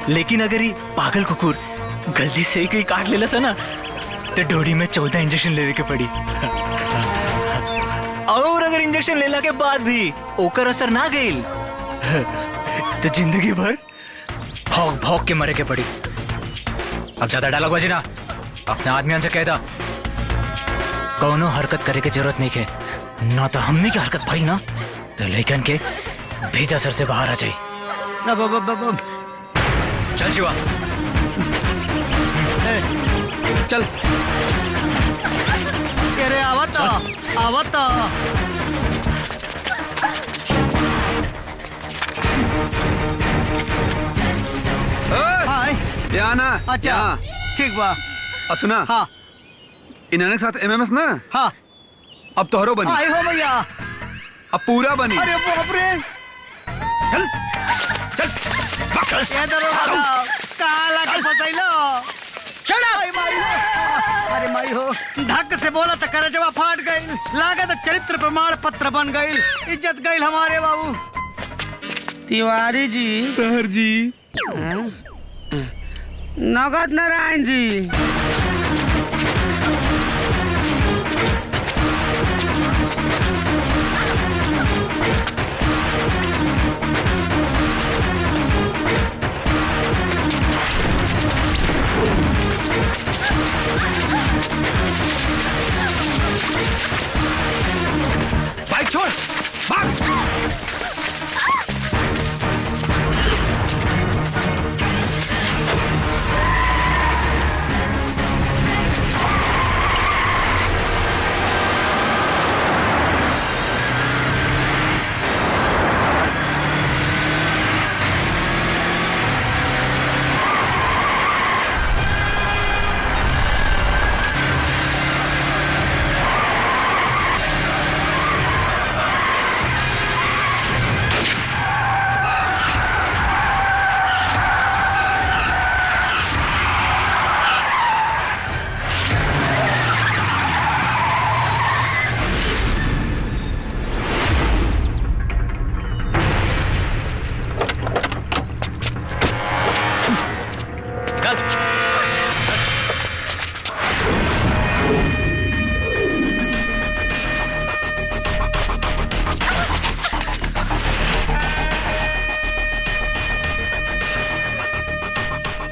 लेकिन अगर ये पागल कुकुर गलती से ही कोई काट लेला सा ना तो डोरी में 14 इंजेक्शन लेवे के पड़ी। और अगर इंजेक्शन लेला के बाद भी ओकर असर ना गईल तो जिंदगी भर भौंक भौंक के मरे के पड़ी। अब ज्यादा डायलॉग बजी ना, अपने आदमियों से कह दा कौनो हरकत करे की जरूरत नहीं के, ना तो हमने की हरकत भाई ना तो लेकिन के भेजा सर से बाहर आ जाए। चल शिवा चल। अरे आवत आवत। ध्यान। अच्छा ठीक बा। सुना। हाँ इन्होंने साथ एमएमएस ना। हाँ अब तोहरो बनी। आई हो भैया। अब पूरा बनी। अरे बाप रे। चल चल ये दरोगा कहाँ लाके फंसाइलो। अरे माई हो धक से बोला तो करे जवा फाट गई। लागत चरित्र प्रमाण पत्र बन गई। इज्जत गई हमारे बाबू। तिवारी जी। सर जी। नगद नारायण जी। बाइक छोड़, भाग।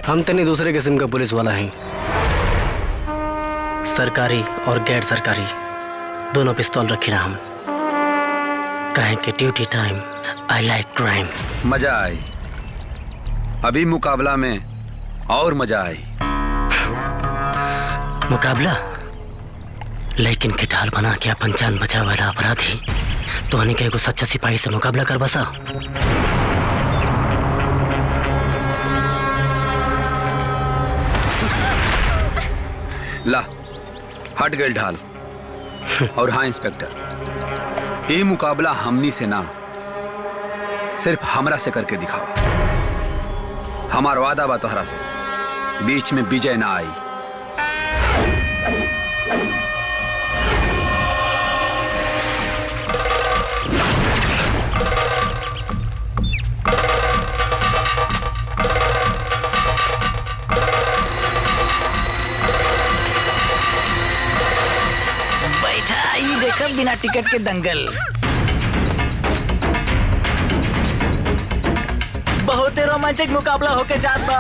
हम तनी दूसरे किस्म का पुलिस वाला हैं। सरकारी और गैर सरकारी दोनों पिस्तौल रखे ना हम। कहें कि duty time I like crime. मजा आई। अभी मुकाबला में और मजा आई। मुकाबला लेकिन के ढाल बना के अपन जान बचावे वाला अपराधी तो हने के एगो सच्चा सिपाही से मुकाबला कर बसा। ला हट गए ढाल। और हाँ इंस्पेक्टर, ये मुकाबला हमनी से ना सिर्फ हमरा से करके दिखावा। हमार वादा बा तोहरा से, बीच में विजय ना आई। बिना टिकट के दंगल बहुत रोमांचक मुकाबला होके जात बा।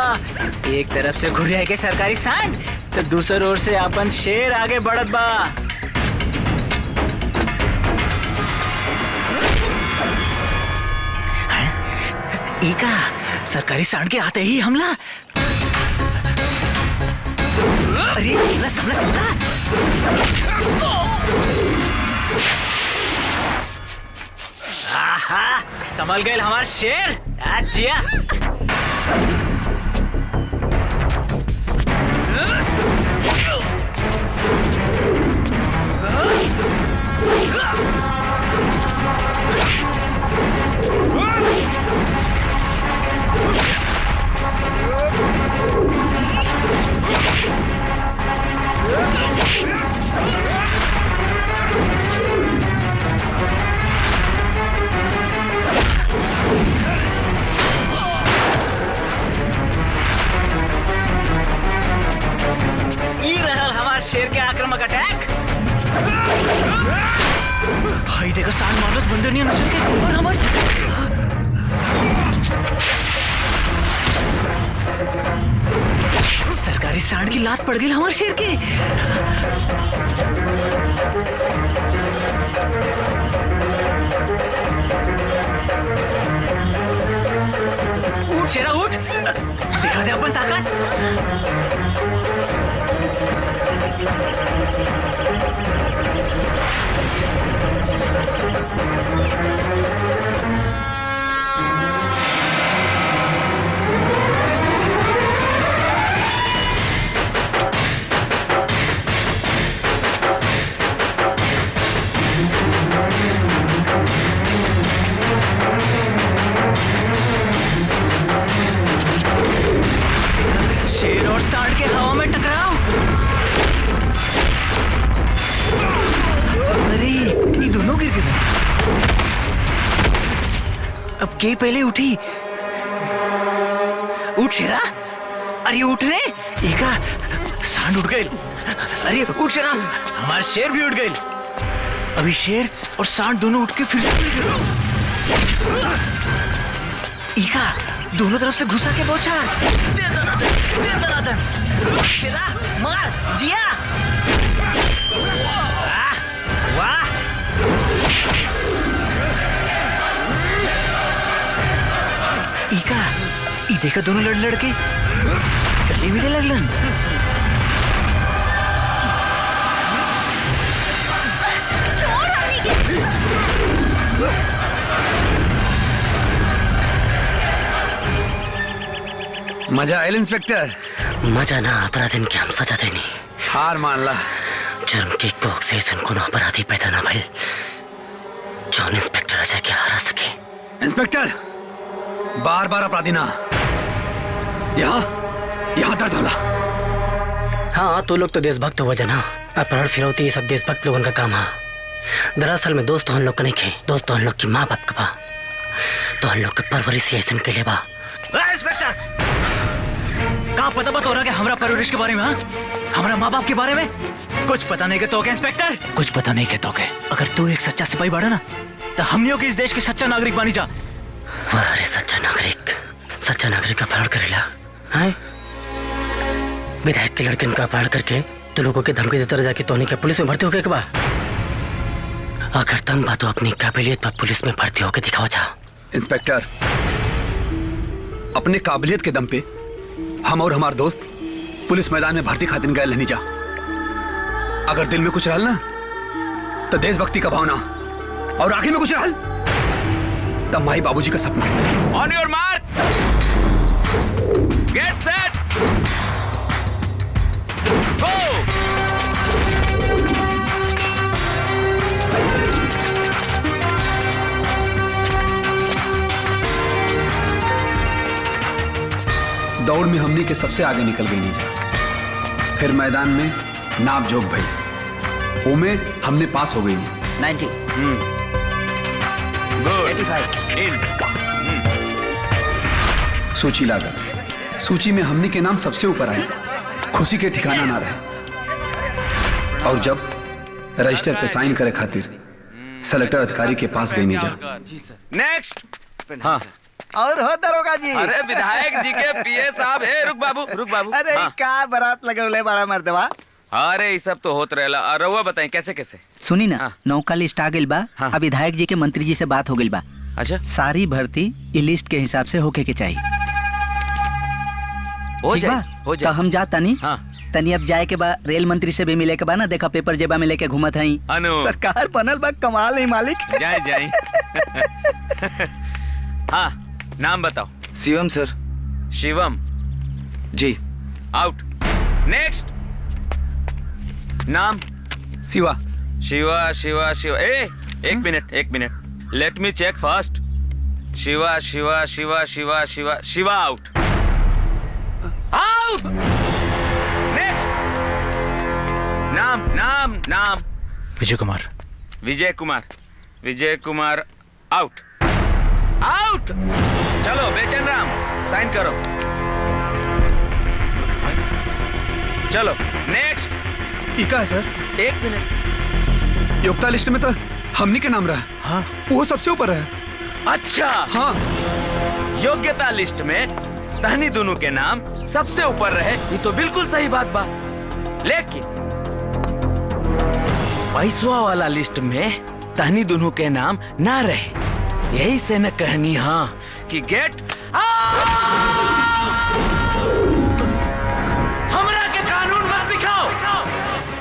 एक तरफ से घुरिया के सरकारी सांड तो दूसरी ओर से अपन शेर आगे बढ़त बा। इका सरकारी सांड के आते ही हमला। अरे हमला समला समला। आहा, संभल गए हमार शेर। जिया शेर के आक्रामक अटैक। भाई देखो सांड मारस बंदर नहीं चल के और हमारे सरकारी सांड की लात पड़ गई हमारे शेर की। उठ शेरा उठ, दिखा दे अपन ताकत। शेर और सांड के हवा में टकराव। अरे ये दोनों गिर गए। अब के पहले उठी? उठ शेरा, अरे उठ रे। एका सांड उठ गई। अरे उठ शेरा, हमारा शेर भी उठ गई। अभी शेर और सांड दोनों उठ के फिर से एका दोनों तरफ से घुसा के बौछार। शेरा मार जिया। वाह इका ई देखा दोनों लड़के गले मिले लगलन। छोड़ हमनी के। मजा आयल इंस्पेक्टर? मजा ना अपराधीन के हम सजा देनी। हार मान ला। जुर्म की कोख से ऐसा कोनो अपराधी पैदा ना भइल जौन इंस्पेक्टर अजय के हरा सके। इंस्पेक्टर बार बार अपराधी ना, यहाँ दर्द होला। हाँ तो लोग तो देशभक्त हो जना, अपहरण फिरौती ये सब देशभक्त लोगों का काम है। दरअसल में दोस्त हम लोग का नहीं खे, दोस्त हम लोग की माँ बाप का बा, तो हम लोग के परवरिश ऐसा के लिए बा। इंस्पेक्टर कहाँ पता बता हो रहा है हमारा परवरिश के बारे में? हाँ हमारा माँ बाप के बारे में कुछ पता नहीं के तो क्या इंस्पेक्टर? कुछ पता नहीं के तो क्या? अगर तू एक सच्चा सिपाही बाड़ा ना तो हमनियों के इस देश के सच्चा नागरिक बनी जा। अरे सच्चा नागरिक का अपहरण करेला है? विधायक के लड़के का अपहरण करके तो लोगों के धमकी देते रह जाके तोनी के पुलिस में भर्ती हो गए के बा। अगर तुम बातों अपनी काबिलियत पर पुलिस में भर्ती होकर दिखाओ जा। इंस्पेक्टर अपने काबिलियत के दम पे हम और हमारे दोस्त पुलिस मैदान में भर्ती खातिर गए नहीं जा। अगर दिल में कुछ रहल ना तो देशभक्ति का भावना, और आगे में कुछ रहल तब माई बाबूजी का सपना। On your mark, get set, go. दौड़ में हमने के सबसे आगे निकल गई नीजा। फिर मैदान में नाप जोक भाई, वो में हमने पास हो गई नहीं। 90 गुड 85 इन। सूची लागत, सूची में हमने के नाम सबसे ऊपर आए, खुशी के ठिकाना ना रहे। और जब रजिस्टर पे साइन करे खातिर सेलेक्टर अधिकारी के पास गई नीजा। नेक्स्ट। हाँ और हो दरोगा जी। अरे विधायक जी के पीए साहब है। रुक बाबू अरे का बारात लगौले बड़ा मर्दवा। अरे ये सब तो होत रहेला। और रउआ बताएं कैसे कैसे? सुनी ना, नौका लिस्ट आ गइल बा। अब विधायक जी के मंत्री जी से बात हो गइल बा। अच्छा सारी भर्ती ई लिस्ट के हिसाब से होके के चाहिए। हो ठीक बा? जाए तो हम जा तनी। हाँ। तनी अब जाए के बाद रेल मंत्री से भी मिले के बा ना, देखा पेपर जेबा में लेके घूमत हई। अनु। सरकार बनल बा, कमाल है मालिक। जाए हाँ नाम बताओ। Shivam sir. Shivam ji. Out. Next. नाम? शिवा। शिवा एक minute let me check fast. Shiva out. Next. नाम? विजय कुमार आउट। चलो बेचन राम साइन करो। चलो नेक्स्ट। इका है सर। एक मिनट। योग्यता लिस्ट में तो हमनी के नाम रहा। हाँ वो सबसे ऊपर है। अच्छा हाँ योग्यता लिस्ट में तहनी दोनों के नाम सबसे ऊपर रहे ये तो बिल्कुल सही बात बा, लेकिन पैसवा वाला लिस्ट में तहनी दोनों के नाम ना रहे। यही से न कहनी हाँ कि गेट हमरा के कानून मत सिखाओ,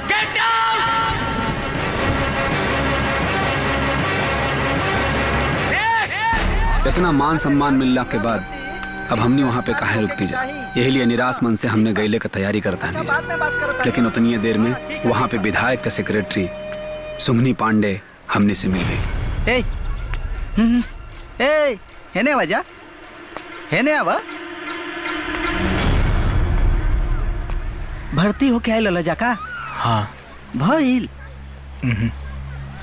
गेट आउट। इतना मान सम्मान मिलने के बाद अब हमने वहाँ पे काहे रुकती जा। यही लिए निराश मन से हमने गैले का तैयारी करता नहीं जा। लेकिन उतनी देर में वहाँ पे विधायक का सेक्रेटरी सुमनी पांडे हमने से मिल गई। हेने वजह हेने आवा भर्ती हो क्या लला जाका? हाँ भइल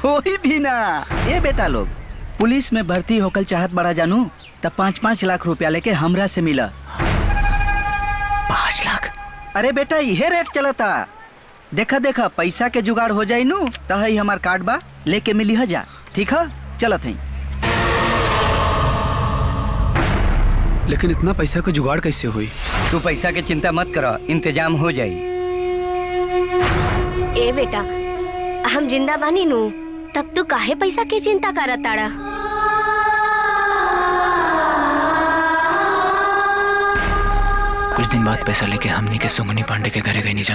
होई भी ना। ये बेटा लोग पुलिस में भर्ती होकर चाहत बड़ा जानू तब 5-5 लाख रुपया लेके हमरा से मिला। 5 लाख? अरे बेटा यह रेट चला था। देखा देखा पैसा के जुगाड़ हो जाई नू तो ही हमार कार्ड बा लेके मिली जा। ठीक है चलत है। लेकिन इतना पैसा का जुगाड़ कैसे हुई? तू पैसा की चिंता मत करो, इंतजाम हो जाई। ए बेटा हम जिंदा बानी नू तब तू काहे पैसा की चिंता करत ताड़ा? कुछ दिन बाद पैसा लेके हमनी के सुमनी पांडे के घरे गए नीचा।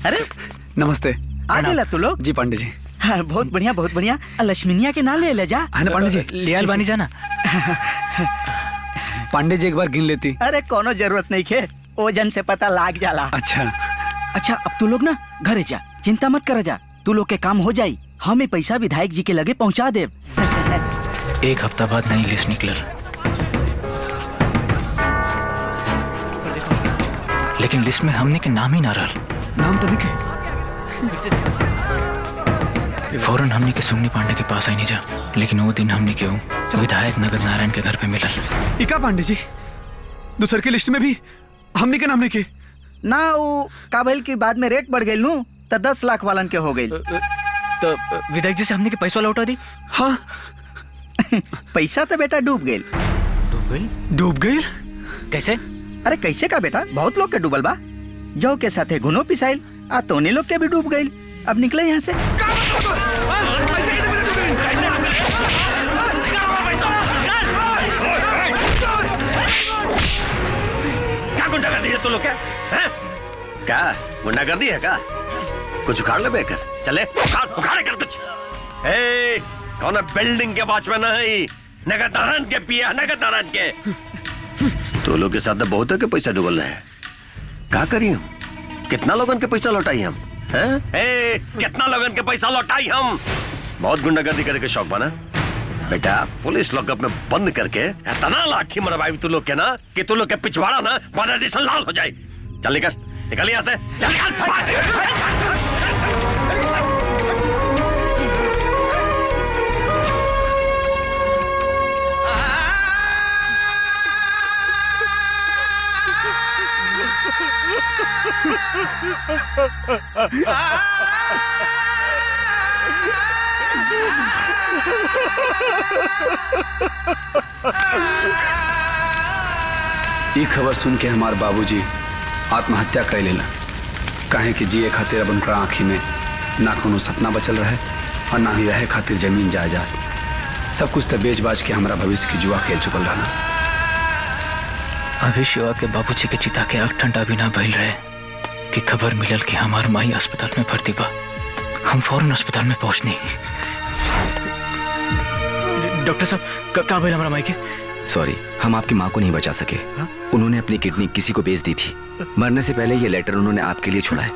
अरे नमस्ते। आ गेला तू लोग? जी पांडे जी। हाँ, बहुत बढ़िया बहुत बढ़िया। लक्ष्मीनिया के ना ले जा। है पांडे जी? लियाल बानी जाना। पांडे जी एक बार गिन लेती। अरे कोनो जरूरत नहीं खे, ओजन से पता लाग जाला। अच्छा अब तू लोग ना घरे जा, चिंता मत कर जा। तू लोग के काम हो जाई, हमें पैसा विधायक जी के लगे पहुंचा दे। 1 हफ्ता बाद नई लिस्ट निकलल, लेकिन लिस्ट में हमने के नाम ही ना रहल। नाम तभी के फौरन हमने के सुमनी पांडे के पास आई नहीं जा। लेकिन वो दिन हमने क्यों विधायक नगद नारायण के घर पे मिलल। इका पांडे जी दूसर की लिस्ट में भी हमने के नाम लिखे ना। वो काबिल की बाद में रेट बढ़ गई नू तो 10 लाख वालन के हो गई। तो विधायक जी से हमने के पैसा लौटा दी। हाँ पैसा तो बेटा डूब गई। डूब गई कैसे? अरे कैसे का बेटा, बहुत लोग के डूबल बा। जो के साथे घुनो पिसाइल आ तोने लोग के भी डूब गई। अब निकले यहाँ से। क्या गुंडागर्दी है तू लोग? क्या गुंडागर्दी है क्या? कुछ उखाड़ ले बेकर। चले उखाड़े कर कुछ। कौन है बिल्डिंग के वॉचमैन है? नगद नारायण के पिया, नगद नारायण के। तो लोग के साथ बहुत है के पैसा डूबल रहे। क्या करिए हम? कितना लोगन के पैसा लौटाई हम? कितना लोगन के पैसा लौटाई हम? बहुत गुंडागर्दी करे के शौक बना बेटा। पुलिस लॉकअप में बंद करके इतना लाठी मरवाई तू लोग के ना कि तू लोग के पिछवाड़ा ना बनर्जिशन लाल हो जाए। चल निकल यहाँ से, चल निकल। ये खबर सुन के हमारे बाबूजी आत्महत्या कर लेला। काहे कि जिए खातिर अब उनका आँखी में ना कोनो सपना बचल रहे और ना ही रहे खातिर जमीन जायदाद। सब कुछ तो बेच बाज के हमारा भविष्य की जुआ खेल चुकल रहना। अभी शिवा के बाबूजी के चिता के आग ठंडा भी ना भइल रहे कि खबर मिलल कि हमार माई अस्पताल में भर्ती बा। हम फौरन अस्पताल में पहुंचनी। डॉक्टर साहब का भइल हमारा माई के? सॉरी, हम आपकी माँ को नहीं बचा सके। उन्होंने अपनी किडनी किसी को बेच दी थी। मरने से पहले ये लेटर उन्होंने आपके लिए छोड़ा है।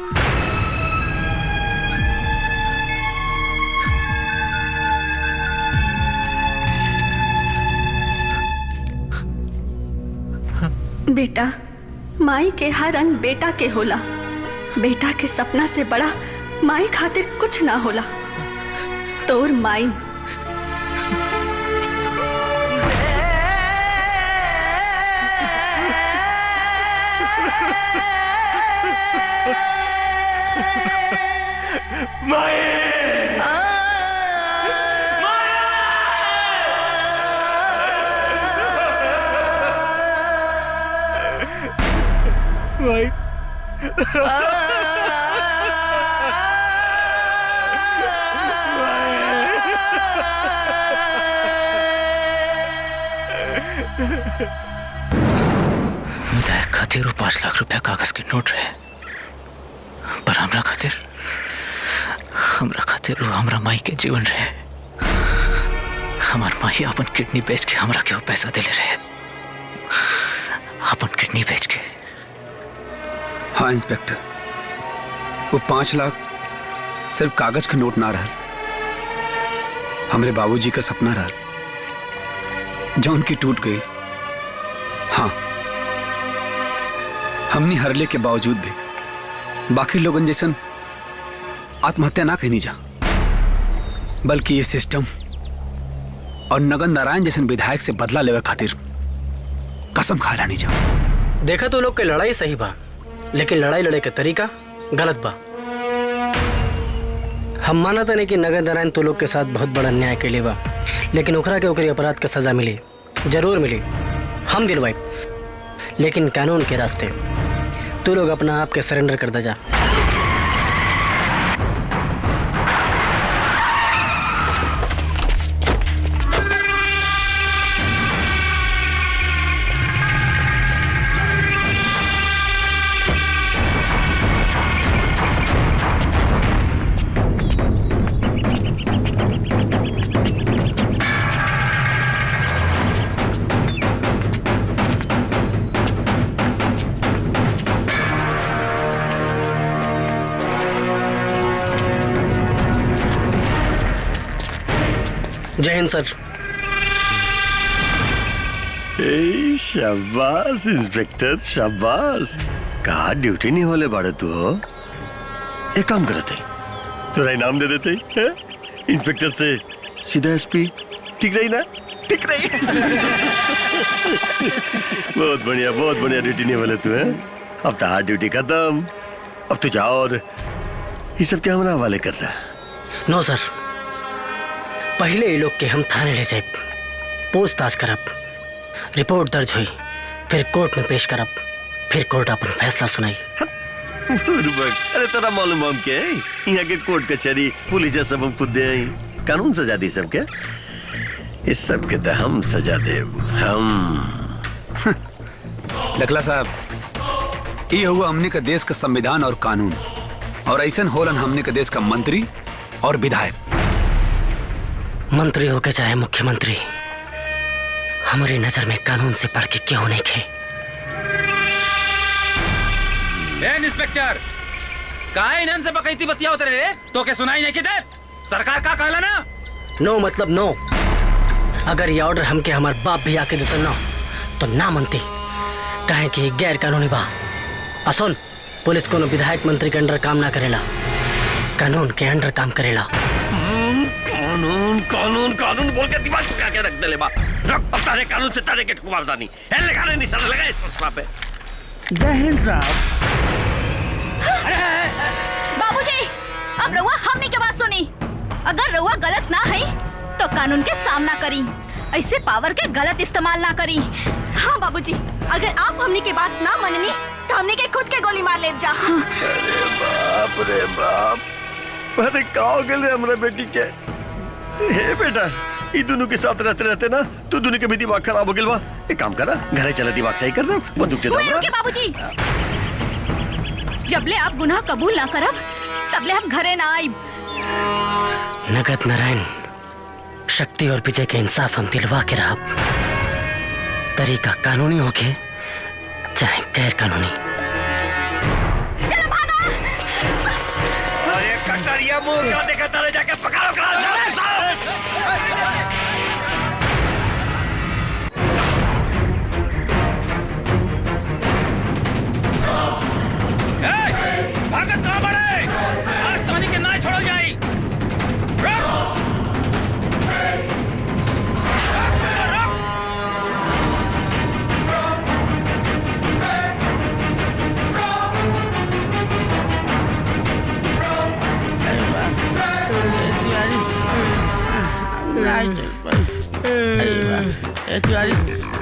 बेटा माई के हर अंग बेटा के होला। बेटा के सपना से बड़ा माई खातिर कुछ ना होला। तोर माई भाई विधायक खातिर 5 लाख रुपया कागज के नोट रहे, पर हमरा खातिर वो हमरा माई के जीवन रहे। हमार माई अपन किडनी बेच के हमरा के वो पैसा दिले रहे, अपन किडनी बेच के। हाँ इंस्पेक्टर, वो 5 लाख सिर्फ कागज के नोट ना रहा, हमरे बाबूजी का सपना रहा जो उनकी टूट गई। हाँ, हमने हरले के बावजूद भी बाकी लोगन जैसन आत्महत्या ना कहनी जा, बल्कि ये सिस्टम और नगन नारायण जैसन विधायक से बदला लेवे खातिर कसम खा लानी जा। देखा तो लोग के लड़ाई सही बा, लेकिन लड़ाई लड़े के तरीका गलत बा। हम मानता नहीं कि नगर नारायण तो लोग के साथ बहुत बड़ा अन्याय के लिए बा, लेकिन ओकरा के ओकरी अपराध का सजा मिली, जरूर मिली, हम दिलवाई। लेकिन कानून के रास्ते तू लोग अपना आप के सरेंडर कर दे जा। जय हिंद सर। शाबाश इंस्पेक्टर शाबाश। कहा ड्यूटी नहीं होले बाड़े तू हो? एक काम करते थोड़ा इनाम दे देते हैं? इंस्पेक्टर से सीधा एसपी। ठीक रही ना? ठीक रही। बहुत बढ़िया ड्यूटी नहीं होले तू है। अब तो ड्यूटी खत्म, अब तो जाओ और ये सब क्या हमारा हवाले करता है? नो सर, पहले ये लोग के हम थाने ले जाए, पूछताछ करब, रिपोर्ट दर्ज हुई, फिर कोर्ट में पेश करब, फिर कोर्ट अपन फैसला सुनाई। अरे तेरा मालूम हम के यहाँ के कोर्ट कचहरी पुलिस सब हम खुद दे आई, कानून सजा दी सबके। इस सब के तो हम सजा दे। हम लकला साहब, ये हुआ हमने का देश का संविधान और कानून, और ऐसा होलन हमने का देश का मंत्री और विधायक। मंत्री हो के चाहे मुख्यमंत्री, हमारी नजर में कानून से बढ़ के क्यों नहीं खे। इंस्पेक्टर, काहे इन्हन से बकैती बतिया उतरे रे? तो के सुनाई नहीं किधर? सरकार का कहला ना? नो मतलब नो। अगर ये ऑर्डर हमके हमार बाप भी आके देता ना, तो ना मनती, कहें कि गैर कानूनी बा। असुन, पुलिस को विधायक मंत्री के अंडर काम ना करेला, कानून के अंडर काम करेला। कानून कानून कानून बोल के दिमाग को क्या रख दे ले बा। रख अब तारे कानून से तारे के ठुकमारदा नहीं है, लगाने निशान लगा इस ससुरा पे। जय हिंद साहब। बाबूजी, अब रउआ हमनी के बात सुनी। अगर रउआ गलत ना है तो कानून के सामना करी, ऐसे पावर के गलत इस्तेमाल ना करी। हाँ बाबूजी, अगर आप हमनी के बात ना मननी तो हमनी के खुद के गोली मार ले जा। अरे बाप रे बाप, अरे का हो गए हमारे बेटी के? हे बेटा, ये दोनों के साथ रहते रहते ना तू दोनों के भी दिमाग खराब हो गया बा। एक काम करा, घरे चले दिमाग सही कर दे, बंदूक दे दो। रुके बाबूजी, जबले आप गुनाह कबूल ना करब तबले हम घरे ना आइब। नगद नारायण, शक्ति और विजय के इंसाफ हम दिलवा के रहा। तरीका कानूनी होके चाहे गैर कानूनी। चलो भागा। अरे कटरिया मुर्गा देखा तारे जाके पकड़ो करा। भागत कहाँ बढ़े? आज तोहनी के ना छोड़ो जाई।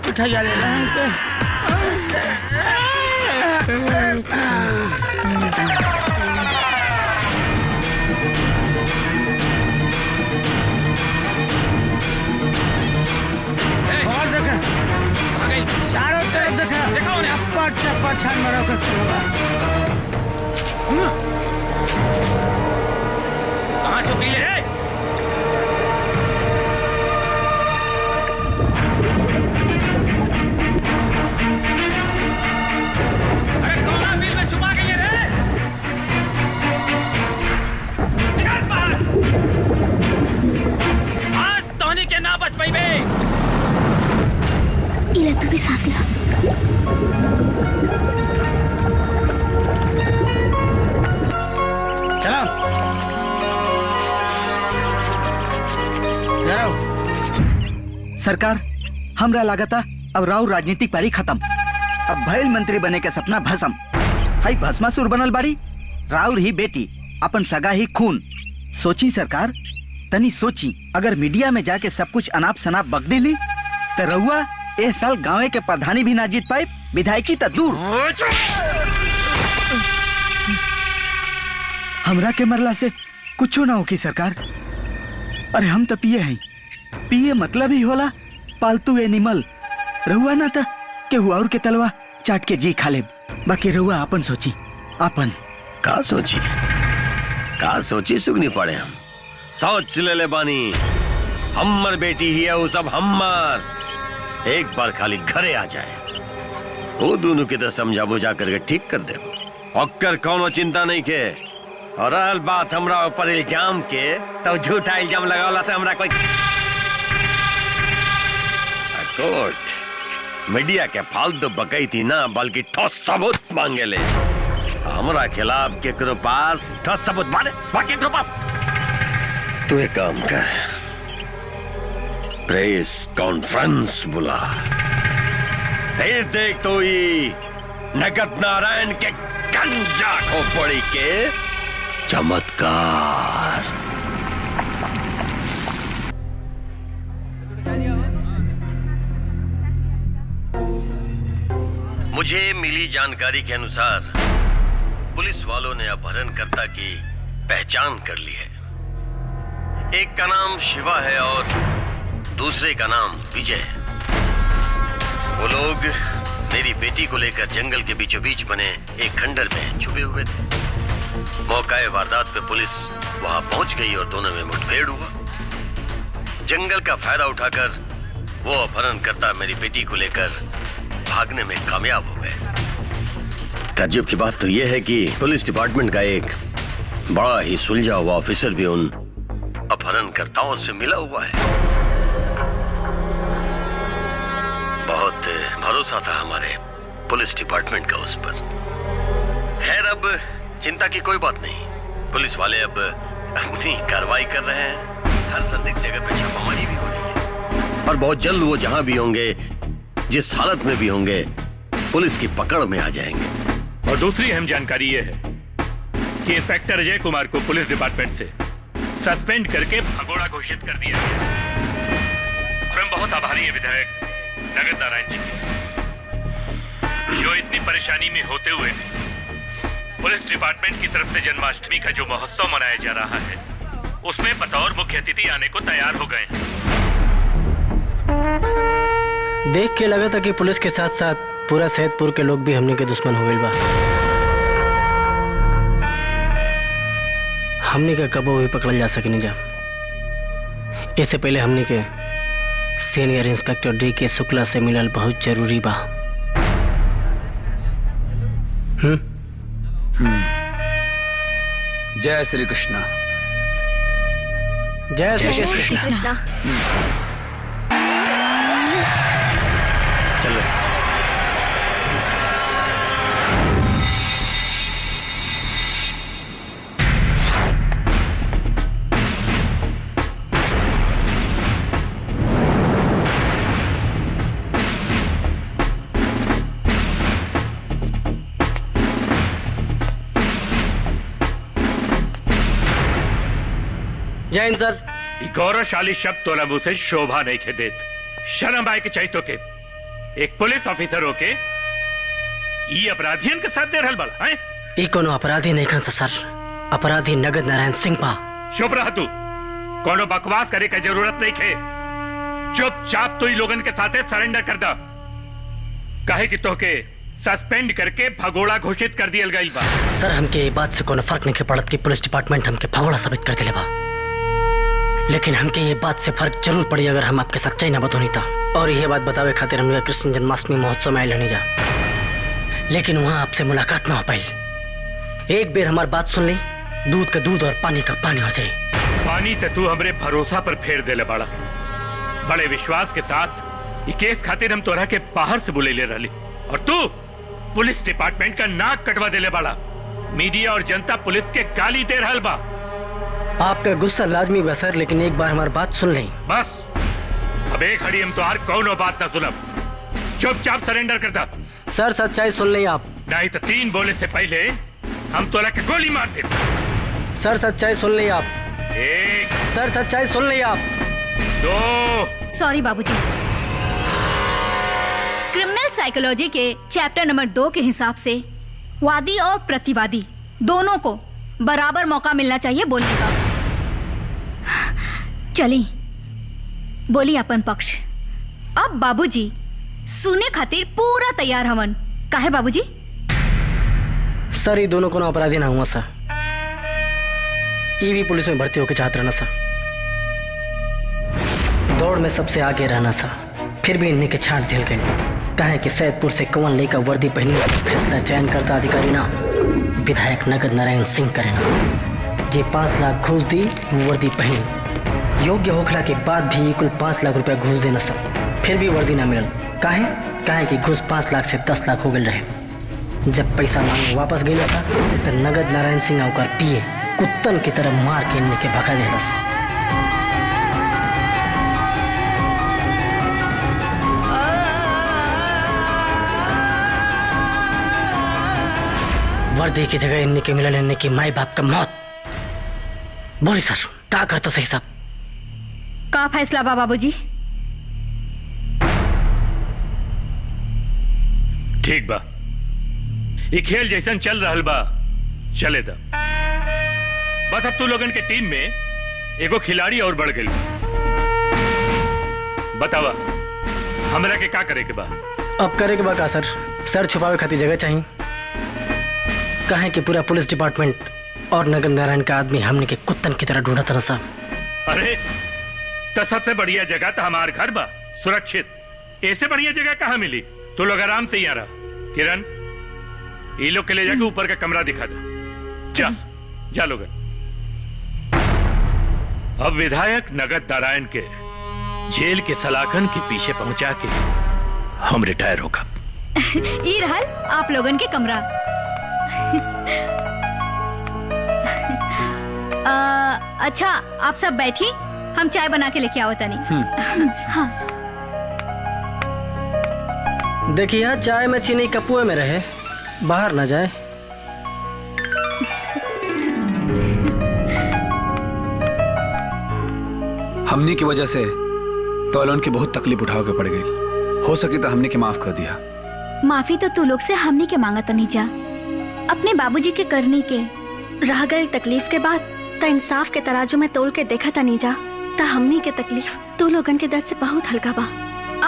उठा जा ले चप्पा छान मारो कर कहाँ छुपी ले रे? अरे कौन बिल में छुपा गई रे? निकाल बाहर। आज तोहनी के ना बच पाई बे। इला तू भी सांस ला। चलो सरकार, हमरा लागता अब राव राजनीतिक पारी खत्म। अब भैल मंत्री बने के सपना भस्म। हाई भस्मासुर बनल बाड़ी, राउर ही बेटी, अपन सगा ही खून। सोची सरकार, तनी सोची, अगर मीडिया में जाके सब कुछ अनाप शनाप बक दिली तो रउआ ए साल गाँव के प्रधानी भी ना जीत पाए, विधायकी तो दूर। हमरा के मरला से कुछ ना होगी सरकार। अरे हम तो पिए हैं, पिए मतलब ही होला पालतू एनिमल। रहुआ ना था केहू और के तलवा चाट के जी खा ले। बाकी रहुआ अपन सोची, अपन का सोची सुगनी पड़े। हम सोच ले बानी, हम्मर बेटी ही है वो सब हम्मर। एक बार खाली घरे आ जाए, वो दोनों के तो समझा बुझा करके ठीक कर दे। ओकर कौनो चिंता नहीं के। और रहल बात हमरा ऊपर इल्जाम के, तो झूठा इल्जाम लगावला से हमरा कोई कोर्ट मीडिया के फालतू बकैती ना, बल्कि ठोस सबूत मांगे ले। हमरा खिलाफ केकरो पास ठोस सबूत माने, बाकी केकरो पास। तू एक काम कर, प्रेस कॉन्फ्रेंस बुला, फिर देख तो ये नगद नारायण के गंजा खोपड़ी के चमत्कार। मुझे मिली जानकारी के अनुसार पुलिस वालों ने अपहरणकर्ता की पहचान कर ली है। एक का नाम शिवा है और दूसरे का नाम विजय। वो लोग मेरी बेटी को लेकर जंगल के बीचों बीच बने एक खंडर में छुपे हुए थे। मौकाए वारदात पे पुलिस वहां पहुंच गई और दोनों में मुठभेड़ हुआ। जंगल का फायदा उठाकर वो अपहरणकर्ता मेरी बेटी को लेकर भागने में कामयाब हो गए। ताज्जुब की बात तो यह है कि पुलिस डिपार्टमेंट का एक बड़ा ही सुलझा हुआ ऑफिसर भी उन अपहरणकर्ताओं से मिला हुआ है। बहुत भरोसा था हमारे पुलिस डिपार्टमेंट का उस पर। खैर, अब चिंता की कोई बात नहीं। पुलिस वाले अब अपनी कार्रवाई कर रहे हैं। हर संदिग्ध जगह पे छापामारी भी हो रही है और बहुत जल्द वो जहां भी होंगे, जिस हालत में भी होंगे, पुलिस की पकड़ में आ जाएंगे। और दूसरी अहम जानकारी ये है कि इंस्पेक्टर अजय कुमार को पुलिस डिपार्टमेंट से सस्पेंड करके भगोड़ा घोषित कर दिया गया। और हम बहुत आभारी हैं विधायक नगद नारायण जी के, जो इतनी परेशानी में होते हुए पुलिस डिपार्टमेंट की तरफ से जन्माष्टमी का जो महोत्सव मनाया जा रहा है, उसमें बतौर मुख्य अतिथि आने को तैयार हो गए हैं। देख के लगा था कि पुलिस के साथ साथ पूरा सैदपुर के लोग भी हमने के दुश्मन हो गए बा। हमने का कबो भी पकड़ल जा सके नहीं जा। इससे पहले हमने के सीनियर इंस्पेक्टर डी.के. शुक्ला से मिलल बहुत जरूरी बा। जय श्री कृष्णा। जय श्री कृष्णा। चलो जय हिंद सर। गौरवशाली शब्द तोला मुंह से शोभा नहीं खे देत। शर्म आए के चाहिए के एक पुलिस ऑफिसर होके ये अपराधियन के साथ दे रहल बड़ा है। ई कोनो अपराधी नहीं खन सर, अपराधी नगद नारायण सिंह बा। चुप रह तू, कोनो बकवास करे के जरूरत नहीं खे। चुपचाप तो ही लोगन के साथे सरेंडर कर दा, काहे कि तोके सस्पेंड करके भगोड़ा घोषित कर दिया गई बा। सर हमके ये बात से कोनो फर्क नहीं पड़त कि पुलिस डिपार्टमेंट हमके भगोड़ा साबित कर दिले बा, लेकिन हमके ये बात से फर्क जरूर पड़ी अगर हम आपके सच्चाई ना बतौनी था। और ये बात बतावे खातिर हम कृष्ण जन्माष्टमी महोत्सव में आए नहीं जा, लेकिन वहाँ आपसे मुलाकात ना हो पाई। एक बेर हमारी बात सुन ली, दूध का दूध और पानी का पानी हो जाए। पानी तो तू हमरे भरोसा पर फेर देले बड़ा। बड़े विश्वास के साथ ये केस खातिर हम तोरा के बाहर से बुले ले रही, और तू पुलिस डिपार्टमेंट का नाक कटवा देले बड़ा। मीडिया और जनता पुलिस के गाली दे रहल बा। आपका गुस्सा लाजमी बा सर, लेकिन एक बार हमारी बात सुन लें। बस अब एक घड़ी हम तोहार कौनो बात ना सुनब। चुपचाप सरेंडर कर दा। सर सच्चाई सुन लें आप। नहीं तो 3 बोले से पहले हम तोला के गोली मार दे। सर सच्चाई सुन लें आप। 1 सर सच्चाई सुन लें आप। 2 सॉरी बाबूजी। क्रिमिनल साइकोलॉजी के चैप्टर नंबर 2 के हिसाब से वादी और प्रतिवादी दोनों को बराबर मौका मिलना चाहिए बोलने का। चली बोली अपन पक्ष। अब बाबूजी सुने खातिर पूरा तैयार हवन। काहे बाबूजी? सर ये दोनों को ना अपराधी ना हुआ सर, ये भी पुलिस में भर्ती होकर चाहते रहना सर, दौड़ में सबसे आगे रहना सर, फिर भी इन्हीं के छाट झेल गए। कहे कि सैदपुर से कौन लेकर वर्दी पहनी फैसला चयन करता अधिकारी ना विधायक नगद नारायण सिंह करे ना। जे 5 लाख घूस दी वो वर्दी पहनी, योग्य होखला के बाद भी कुल 5 लाख रुपया घूस देना सब, फिर भी वर्दी ना मिलल। काहे कि घूस 5 लाख से 10 लाख हो गए रहे। जब पैसा मांगे वापस गई सा तो नगद नारायण सिंह होकर पिए कुत्तन की तरह मार के इनके भगा देलस। वर्दी की जगह इन्हीं के मिलल इन्हीं की माई बाप का मौत। बोली सर क्या करते सही साहब? का फैसला बा बाबूजी? ठीक बा, ये खेल जैसन चल रहल बा चले दा। बस अब तू लोगन के टीम में एगो खिलाड़ी और बढ़ गई। बतावा हमरा के का करे के बा? अब करे के बा का सर? सर छुपावे खातिर जगह चाहिए। कहे कि पूरा पुलिस डिपार्टमेंट और नगद नारायण का आदमी हमने के कुत्तन की तरह ढूंढा था ना साहब। अरे तो सबसे बढ़िया जगह तो हमार घर बा, सुरक्षित। ऐसे बढ़िया जगह कहाँ मिली? तू लोग आराम से ही आ रहा। किरण ये लोग के ले जाके ऊपर का कमरा दिखा दे। जा लोग। अब विधायक नगद नारायण के जेल के सलाखन के पीछे पहुंचा के हम रिटायर होगा। ये रहल आप लोगन के कमरा। अच्छा आप सब बैठी, हम चाय बना के लेके आवत नहीं। हाँ। देखिए चाय में चीनी कपुए में रहे, बाहर ना जाए। हमने की वजह से तोलन की बहुत तकलीफ उठाव के पड़ गई। हो सके तो हमने के माफ कर दिया। माफी तो तू लोग से हमने के मांगा तनी जा, अपने बाबूजी के करने के। रह गई तकलीफ के बाद तो इंसाफ के तराजू में तोल के देखा तनी जा, ता हमनी के तकलीफ तू लोगन के दर्द से बहुत हल्का बा।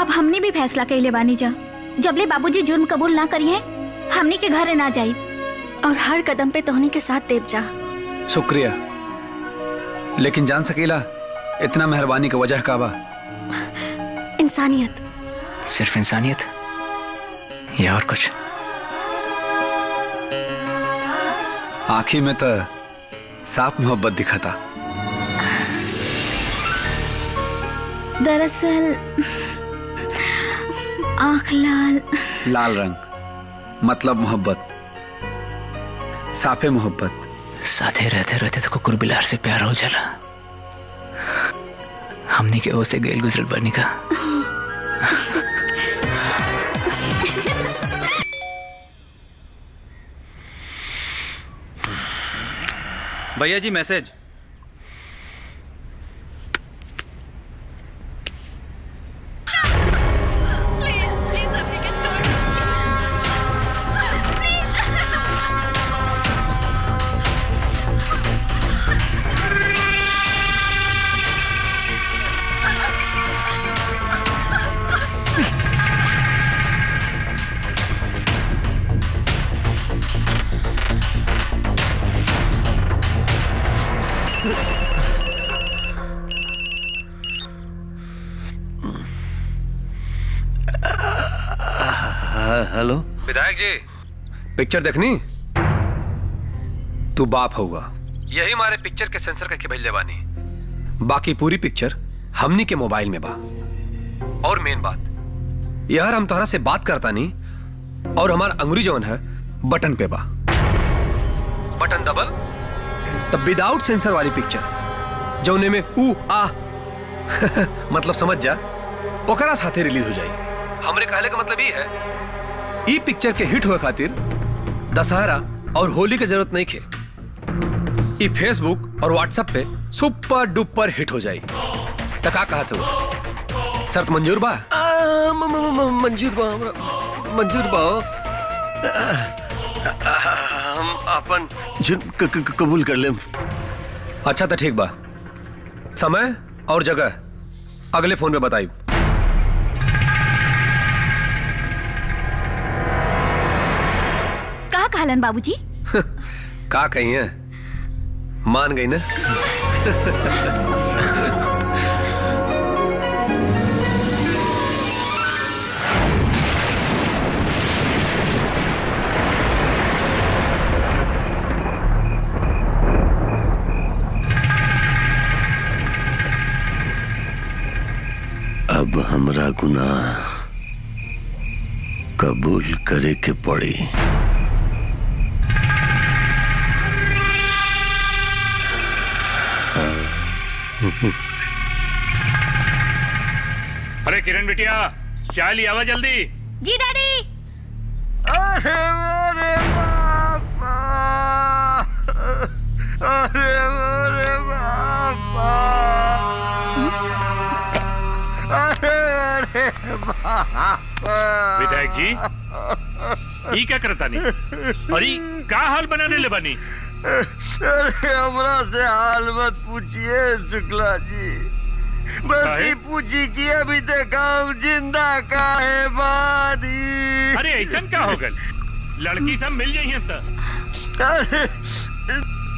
अब हमने भी फैसला कैले बानी जा, जबले बाबूजी जुर्म कबूल ना करिए हमनी के घरे ना जाई, और हर कदम पे तोहनी के साथ देव जा। शुक्रिया, लेकिन जान सकेला इतना मेहरबानी का वजह का बा? इंसानियत। सिर्फ इंसानियत या और कुछ? आँखी में तो साफ मोहब्बत दिखा था। दरअसल आँख लाल लाल रंग मतलब मोहब्बत, साफे मोहब्बत। साथे रहते रहते तो कुकुर बिलार से प्यार हो जाला। हमने के ओसे गैल गुजरल बनी का। भैया जी मैसेज। हेलो। विधायक जी, पिक्चर देखनी? तू बाप होगा, यही हमारे पिक्चर के सेंसर करके भेज देवानी। बाकी पूरी पिक्चर हमनी के मोबाइल में बा। और मेन बात यार, हम तोहरा से बात करता नहीं और हमारा अंगुरी जवन है बटन पे बा। बटन दबल तब विदाउट सेंसर वाली पिक्चर जौने में ऊ आ मतलब समझ जा, ओकरा साथे रिलीज हो जाई। हमरे कहले का मतलब ये है, ई पिक्चर के हिट होए खातिर दशहरा और होली के जरूरत नहीं खे। ई फेसबुक और व्हाट्सएप पे सुपर डुपर हिट हो जाई। तो का कहत हो, शर्त मंजूर बा? मंजूर बा, मंजूर बा। हम अपन कबूल कर लेम। अच्छा तो ठीक बा, समय और जगह अगले फोन में बताई। कहा कहलन बाबूजी? का कही है, मान गई ना। अब हमरा गुनाह कबूल करे के पड़ी। अरे किरण बिटिया, चाय लिया आवा जल्दी। जी डैडी। अरे अरे बापा, अरे अरे बापा, अरे अरे बापा। विधायक जी, ई क्या करता नहीं और ई का हाल बनाने ले बनी? अरे हमरा से हाल मत पूछिए शुक्ला जी, बस ये पूछी कि अभी तक हम जिंदा काहे बानी। अरे ऐसा क्या हो गल? लड़की सब मिल जाइए सर। अरे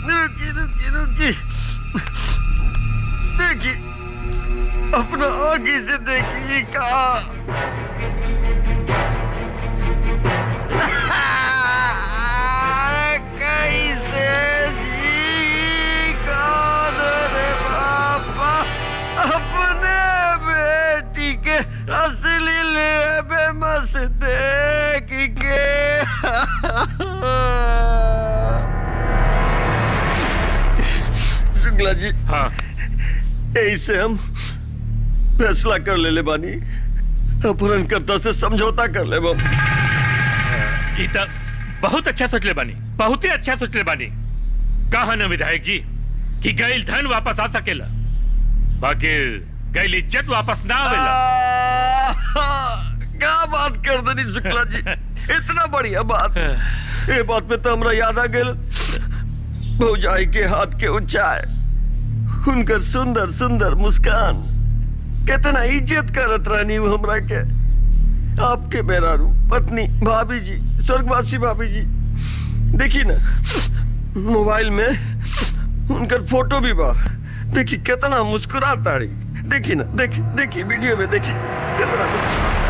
रुकी रुकी रुकी, देखी अपना आगे से देखिए कहा। कैसे जी कौन रे बापा अपने बेटी के असली लेबे मस देख के। शुक्ला जी, हाँ ऐसे हम फैसला कर ले बानी, अपहरणकर्ता से समझौता कर ले बानी। ई त बहुत अच्छा सोच ले बानी, बहुत ही अच्छा सोच ले बानी। कहा ना विधायक जी कि गैल धन वापस आ सकेला, बाकी गैल इज्जत वापस ना आवेला। क्या बात कर देनी शुक्ला जी, इतना बढ़िया बात। ये बात पे तो हमरा याद आ गेल भौजाई के हाथ के ऊंचाई, उनकर सुंदर सुंदर मुस्कान, कितना इज्जत करत रहनी वो हमरा के। आपके मेहरारू पत्नी भाभी जी, स्वर्गवासी भाभी जी, देखी ना मोबाइल में उनकर फोटो भी बा। देखी कितना मुस्कुराता रही, देखी ना, देखी देखी वीडियो में देखी कितना मुस्कुराता।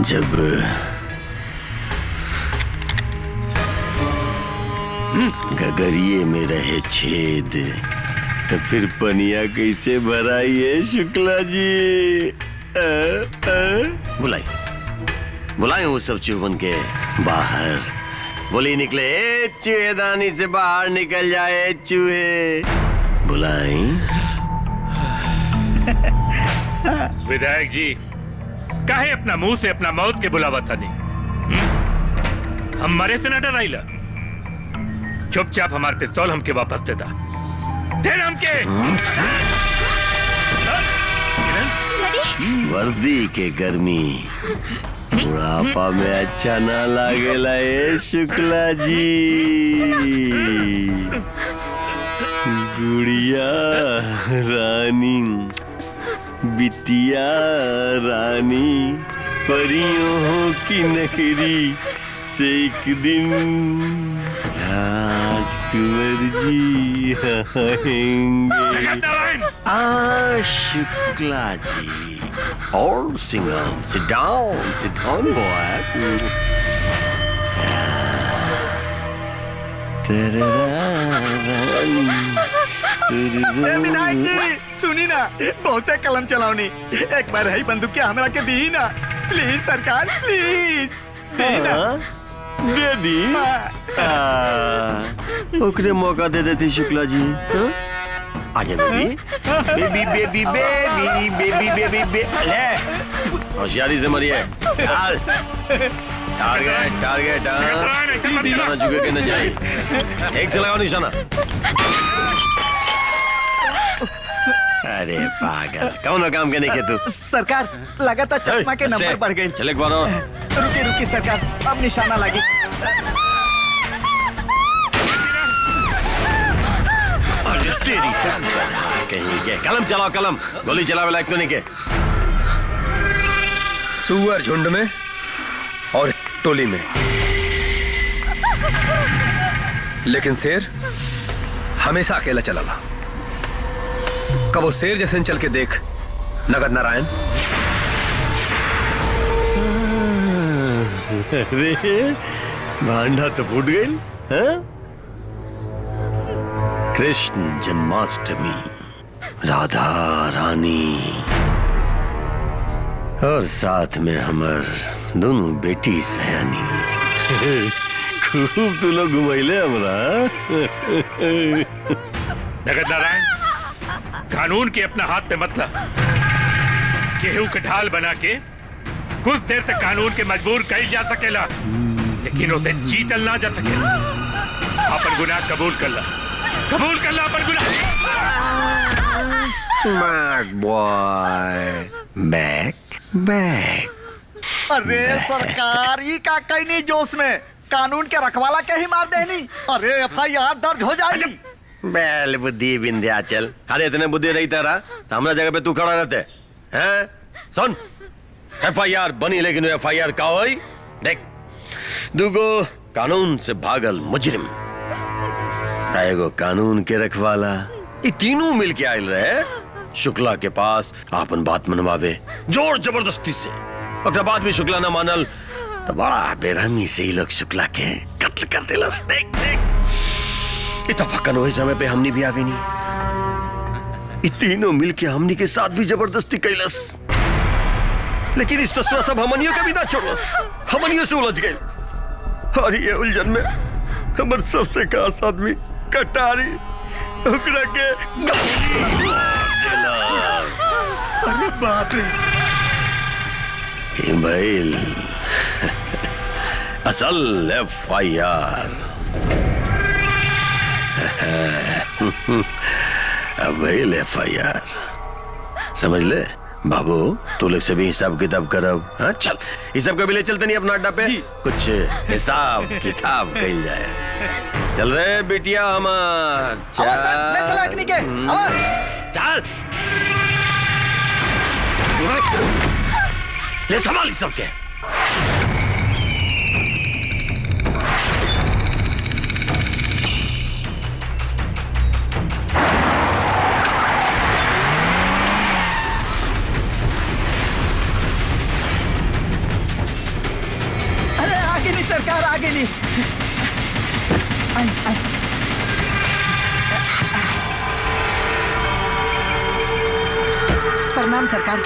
जब गगरिये में रहे छेद तो फिर पनिया कैसे भराई है शुक्ला जी? बुलाई बुलाए वो सब चुभन के बाहर, बोली निकले ए चूहेदानी से बाहर निकल जाए चूहे, बुलाई। विधायक जी, काहे अपना मुंह से अपना मौत के बुलावा था नहीं? हम मरे से न डराइला, चुपचाप हमार पिस्तौल हमके वापस देता। दे हमके। वर्दी के गर्मी बुढ़ापा में अच्छा ना लागेला ए शुक्ला जी। गुड़िया रानी बिटिया रानी परियों की नगरी से एक दिन राजकुंवर जी आएंगे। शुक्ला जी और Singham sit down boy. Vinayak जी सुनी ना, बहुत कलम चलाओनी, एक बार है बंदूक के हमरा के दी ना प्लीज सरकार, प्लीज दी ना। दे दी ओकरे मौका दे देती शुक्ला जी। आजा baby baby baby baby baby baby baby ले होशियारी से मरिए। टारगेट टारगेट निशाना झुके के न जाए। एक से लगाओ निशाना। अरे पागल कौन काम करने के तू? सरकार लगातार चश्मा के नंबर बढ़ गए। चल एक बार और। रुकी रुकी सरकार, अब निशाना लगी। तेरी कहीं के कलम चलाओ, कलम गोली चलावे लायक तो नहीं के। सुअर झुंड में और टोली में, लेकिन शेर हमेशा अकेला चलाला। कबो शेर जैसे चल के देख नगद नारायण। अरे भांडा तो फूट गई। कृष्ण जन्माष्टमी, राधा रानी और साथ में हमर दोनों बेटी सयानी। खूब तू लोग घुमैले हमरा। नगद नारायण, कानून के अपना हाथ में मतलब केहू के ढाल बना के कुछ देर तक कानून के मजबूर कही जा सकेला, लेकिन उसे जीतल ना जा सकेला। अपन गुनाह कबूल कर ला, कबूल कर ला अपन गुनाह। Smart boy, bank bank. अरे सरकार ये का कहनी जोश में कानून के रखवाला के ही मार देनी। अरे FIR दर्ज हो जाएगी। बैल बुद्धि विंध्याचल। अरे इतने बुद्धि रही तेरा तो हमारा जगह पे तू खड़ा रहते हैं। सुन, FIR बनी लेकिन FIR का होई देख। दूगो कानून से भागल मुजरिम, एगो कानून के रखवाला, ये तीनों मिल के आयल रहे शुक्ला के पास आपन बात मनवावे जोर जबरदस्ती से। ओकरा बाद भी शुक्ला न मानल तो बड़ा बेरहमी से ही लोग शुक्ला के कत्ल कर देलस। देख देख इतफाकन वही समय पे हमनी भी आ गई नहीं। ये तीनों मिलके हमनी के साथ भी जबरदस्ती कैलस, लेकिन इस ससुरा सब हमनियों के भी ना छोड़लस, हमनियों से उलझ गए। और ये उलझन में हमर सबसे खास आदमी कटारी ओकरा के अरे बाप रे भइल असल FIR। भइल FIR समझ ले बाबू, तू लोग से भी हिसाब किताब करब। हाँ चल हिसाब का भी ले चलते नहीं अपना अड्डा पे, कुछ हिसाब किताब कइल जाए। चल रे बिटिया हमार चल ले संभाल इस सबके। अरे आगे नहीं सरकार, आगे नहीं। प्रणाम सरकार।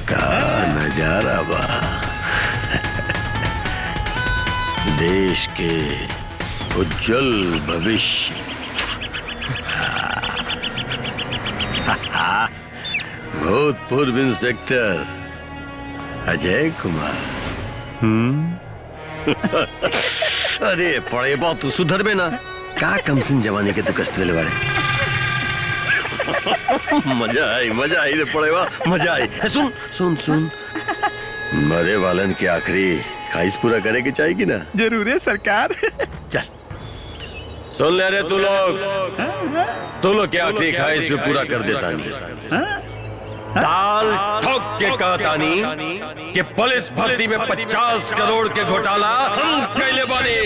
का नजारा बा देश के उज्जवल भविष्य। भूतपूर्व इंस्पेक्टर अजय कुमार। अरे पड़े बा तू सुधर में ना का कम सिन जवानी के तू कष्ट दिले बड़े मजा आई रे पड़े बा मजा आई सुन सुन सुन मरे वालन की आखिरी ख्वाहिश पूरा करे की चाहिए ना जरूर है सरकार। चल सुन ले रे तू लोग क्या आखिरी ख्वाहिश में पूरा कर देता नहीं दाल ठोक के कहता नहीं कि पुलिस भर्ती में 50 करोड़ के घोटाला हम कैले बानी।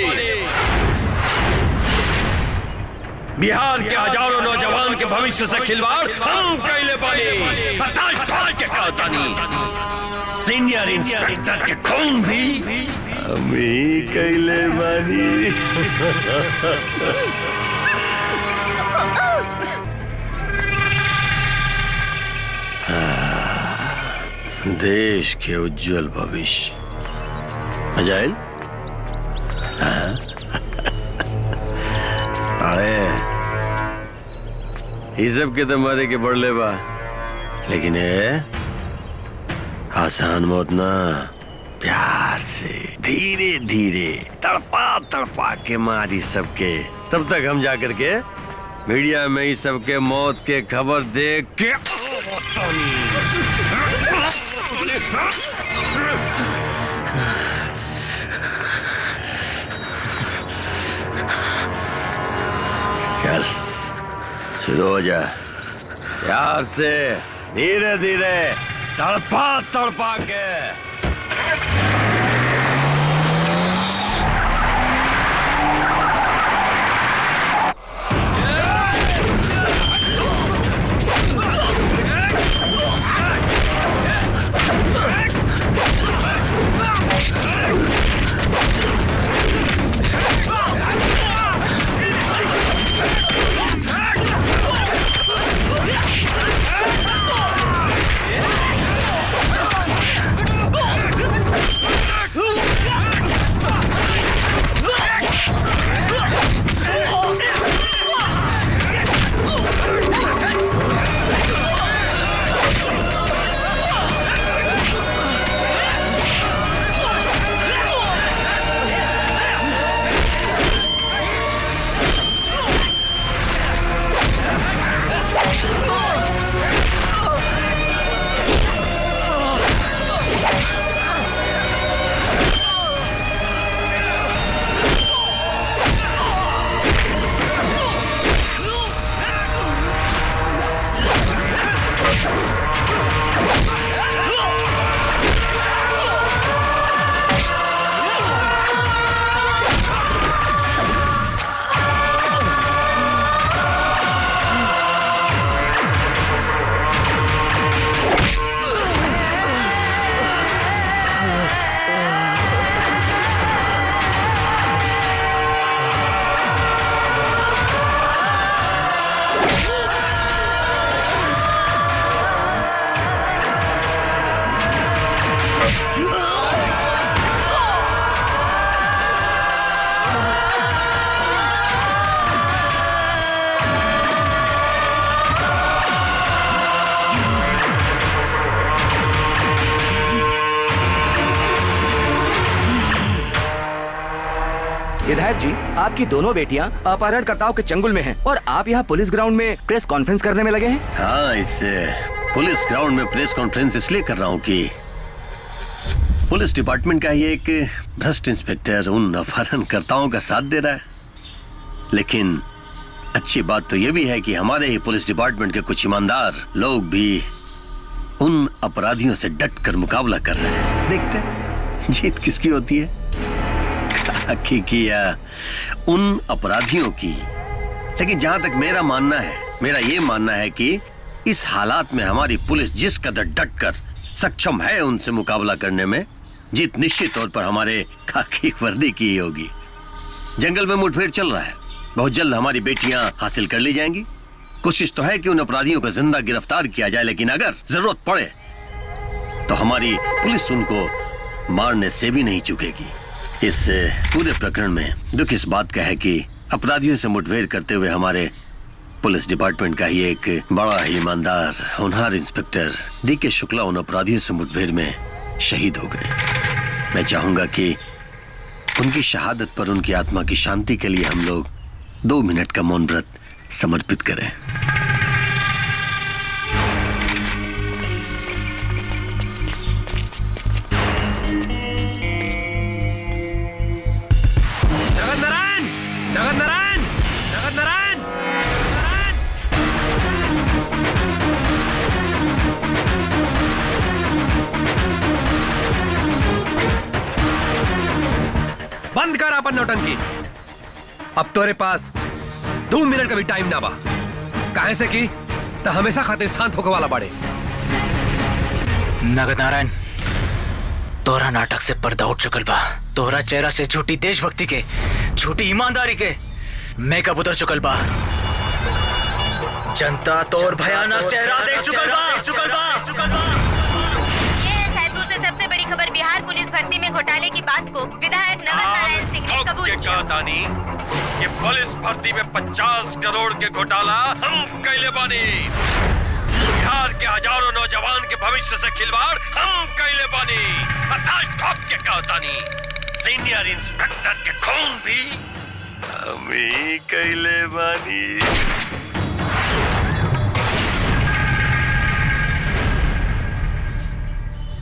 बिहार के हजारों नौजवान के भविष्य से खिलवाड़ हम कैले बानी। दाल ठोक के कहता नहीं सीनियर इंस्पेक्टर के खून भी हम ही कैले बानी। देश के उज्जवल भविष्य मजा आयल? अरे इस सब के तो मारे के बढ़ले बा लेकिन आसान मौत ना प्यार से धीरे धीरे तड़पा तड़पा के मारी सबके तब तक हम जाकर के मीडिया में ही सबके मौत के खबर देख के चल शुरू हो जा प्यार से धीरे धीरे तड़पा तड़पा के। विधायक जी, आपकी दोनों बेटियां अपहरणकर्ताओं के चंगुल में हैं और आप यहाँ पुलिस ग्राउंड में प्रेस कॉन्फ्रेंस करने में लगे हैं। हाँ, इस पुलिस ग्राउंड में प्रेस कॉन्फ्रेंस इसलिए कर रहा हूँ कि पुलिस डिपार्टमेंट का ही एक भ्रष्ट इंस्पेक्टर उन अपहरणकर्ताओं का साथ दे रहा है। लेकिन अच्छी बात तो ये भी है कि हमारे ही पुलिस डिपार्टमेंट के कुछ ईमानदार लोग भी उन अपराधियों से डट कर मुकाबला कर रहे हैं। देखते हैं जीत किसकी होती है, की या उन अपराधियों की। लेकिन जहां तक मेरा ये मानना है कि इस हालात में हमारी पुलिस जिस कदर डट कर सक्षम है उनसे मुकाबला करने में, जीत निश्चित तौर पर हमारे खाकी वर्दी की ही होगी। जंगल में मुठभेड़ चल रहा है, बहुत जल्द हमारी बेटियां हासिल कर ली जाएंगी। कोशिश तो है कि उन अपराधियों को जिंदा गिरफ्तार किया जाए, लेकिन अगर जरूरत पड़े तो हमारी पुलिस उनको मारने से भी नहीं चूकेगी। इस पूरे प्रकरण में दुख इस बात का है कि अपराधियों से मुठभेड़ करते हुए हमारे पुलिस डिपार्टमेंट का ही एक बड़ा ही ईमानदार होनहार इंस्पेक्टर डीके शुक्ला उन अपराधियों से मुठभेड़ में शहीद हो गए। मैं चाहूंगा कि उनकी शहादत पर उनकी आत्मा की शांति के लिए हम लोग 2 मिनट का मौन व्रत समर्पित करें। नगद नारायण, नगद नारायण, नगद नारायण, बंद कर अपन नौटंकी। अब तोरे पास 2 मिनट का भी टाइम ना बा। काहे से की तो हमेशा खातिर शांत होके वाला बाड़े। नगद नारायण, तोरा नाटक से पर्दा उठ चुकल बा। तोरा चेहरा से झूठी देशभक्ति के, झूठी ईमानदारी के मेकअप उतर चुकल बा। जनता तोर भयानक चेहरा देख चुकल बा। ये है सैदपुर से सबसे बड़ी खबर। बिहार पुलिस भर्ती में घोटाले की बात को विधायक नगद नारायण सिंह ने कबूल किया। ये पुलिस भर्ती में 50 करोड़ के घोटाला हम कैले बानी। बिहार के हजारों नौजवान के भविष्य से खिलवाड़ हम कैले बानी। ठोक के कहतानी, सीनियर इंस्पेक्टर के खून भी हम ही कैले बानी।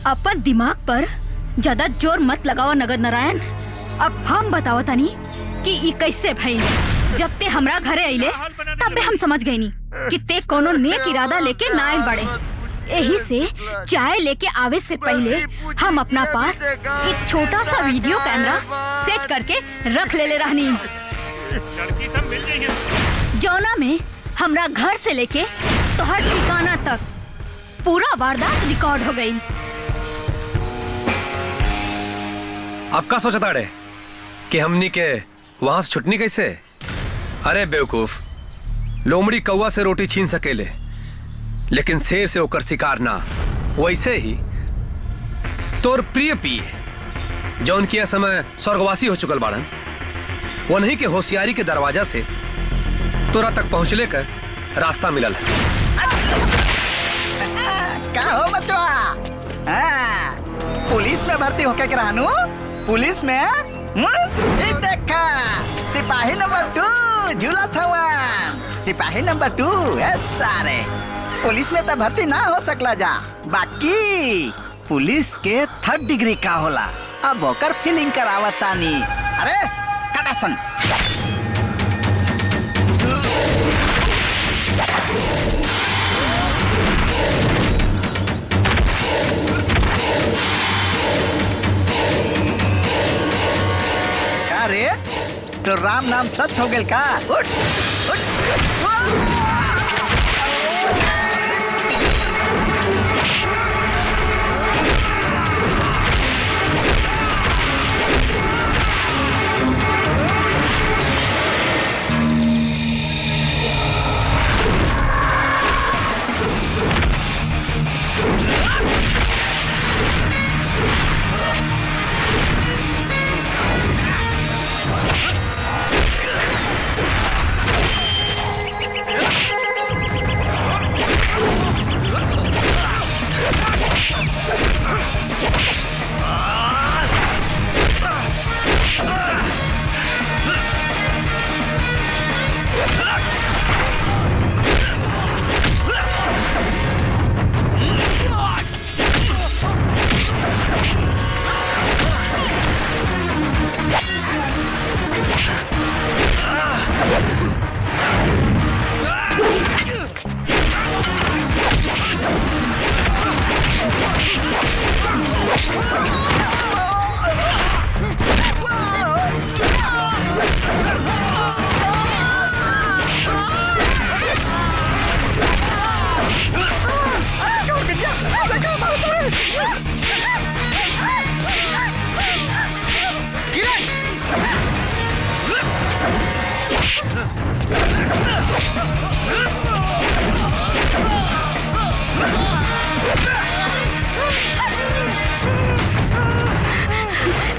अपन दिमाग पर ज्यादा जोर मत लगाओ नगद नारायण। अब हम बताओ तानी कि ई कैसे भइल। जब ते हमरा घरे आइले तबे हम समझ गईनी कि ते कोनो नेक इरादा लेके ना आइल बड़े। यही से चाय लेके आवे से पहले हम अपना पास एक छोटा सा वीडियो कैमरा सेट करके रख ले रहनी, जौना में हमरा घर से लेके तोहर ठिकाना तक पूरा वारदात रिकॉर्ड हो गई। अब का सोचा ताड़े कि हमनी के वहां से छुटनी कैसे? अरे बेवकूफ, लोमड़ी कौवा से रोटी छीन सकेले लेकिन शेर से होकर शिकार ना। वैसे ही तोर प्रिय पिए जौन किया समय स्वर्गवासी हो चुकल बाड़न, वो नहीं के होशियारी के दरवाजा से तोरा तक पहुंचले का रास्ता मिलल है। का हो बचवा? पुलिस में भर्ती होके के रहनु? पुलिस में ये देखा, सिपाही नंबर 2 झूला था। सिपाही नंबर 2 सारे पुलिस में तो भर्ती ना हो सकला जा। बाकी पुलिस के 3rd डिग्री का होला। अब होकर फीलिंग करावतानी। अरे कटासन का रे, तो राम नाम सच हो गेल का? उठ उठ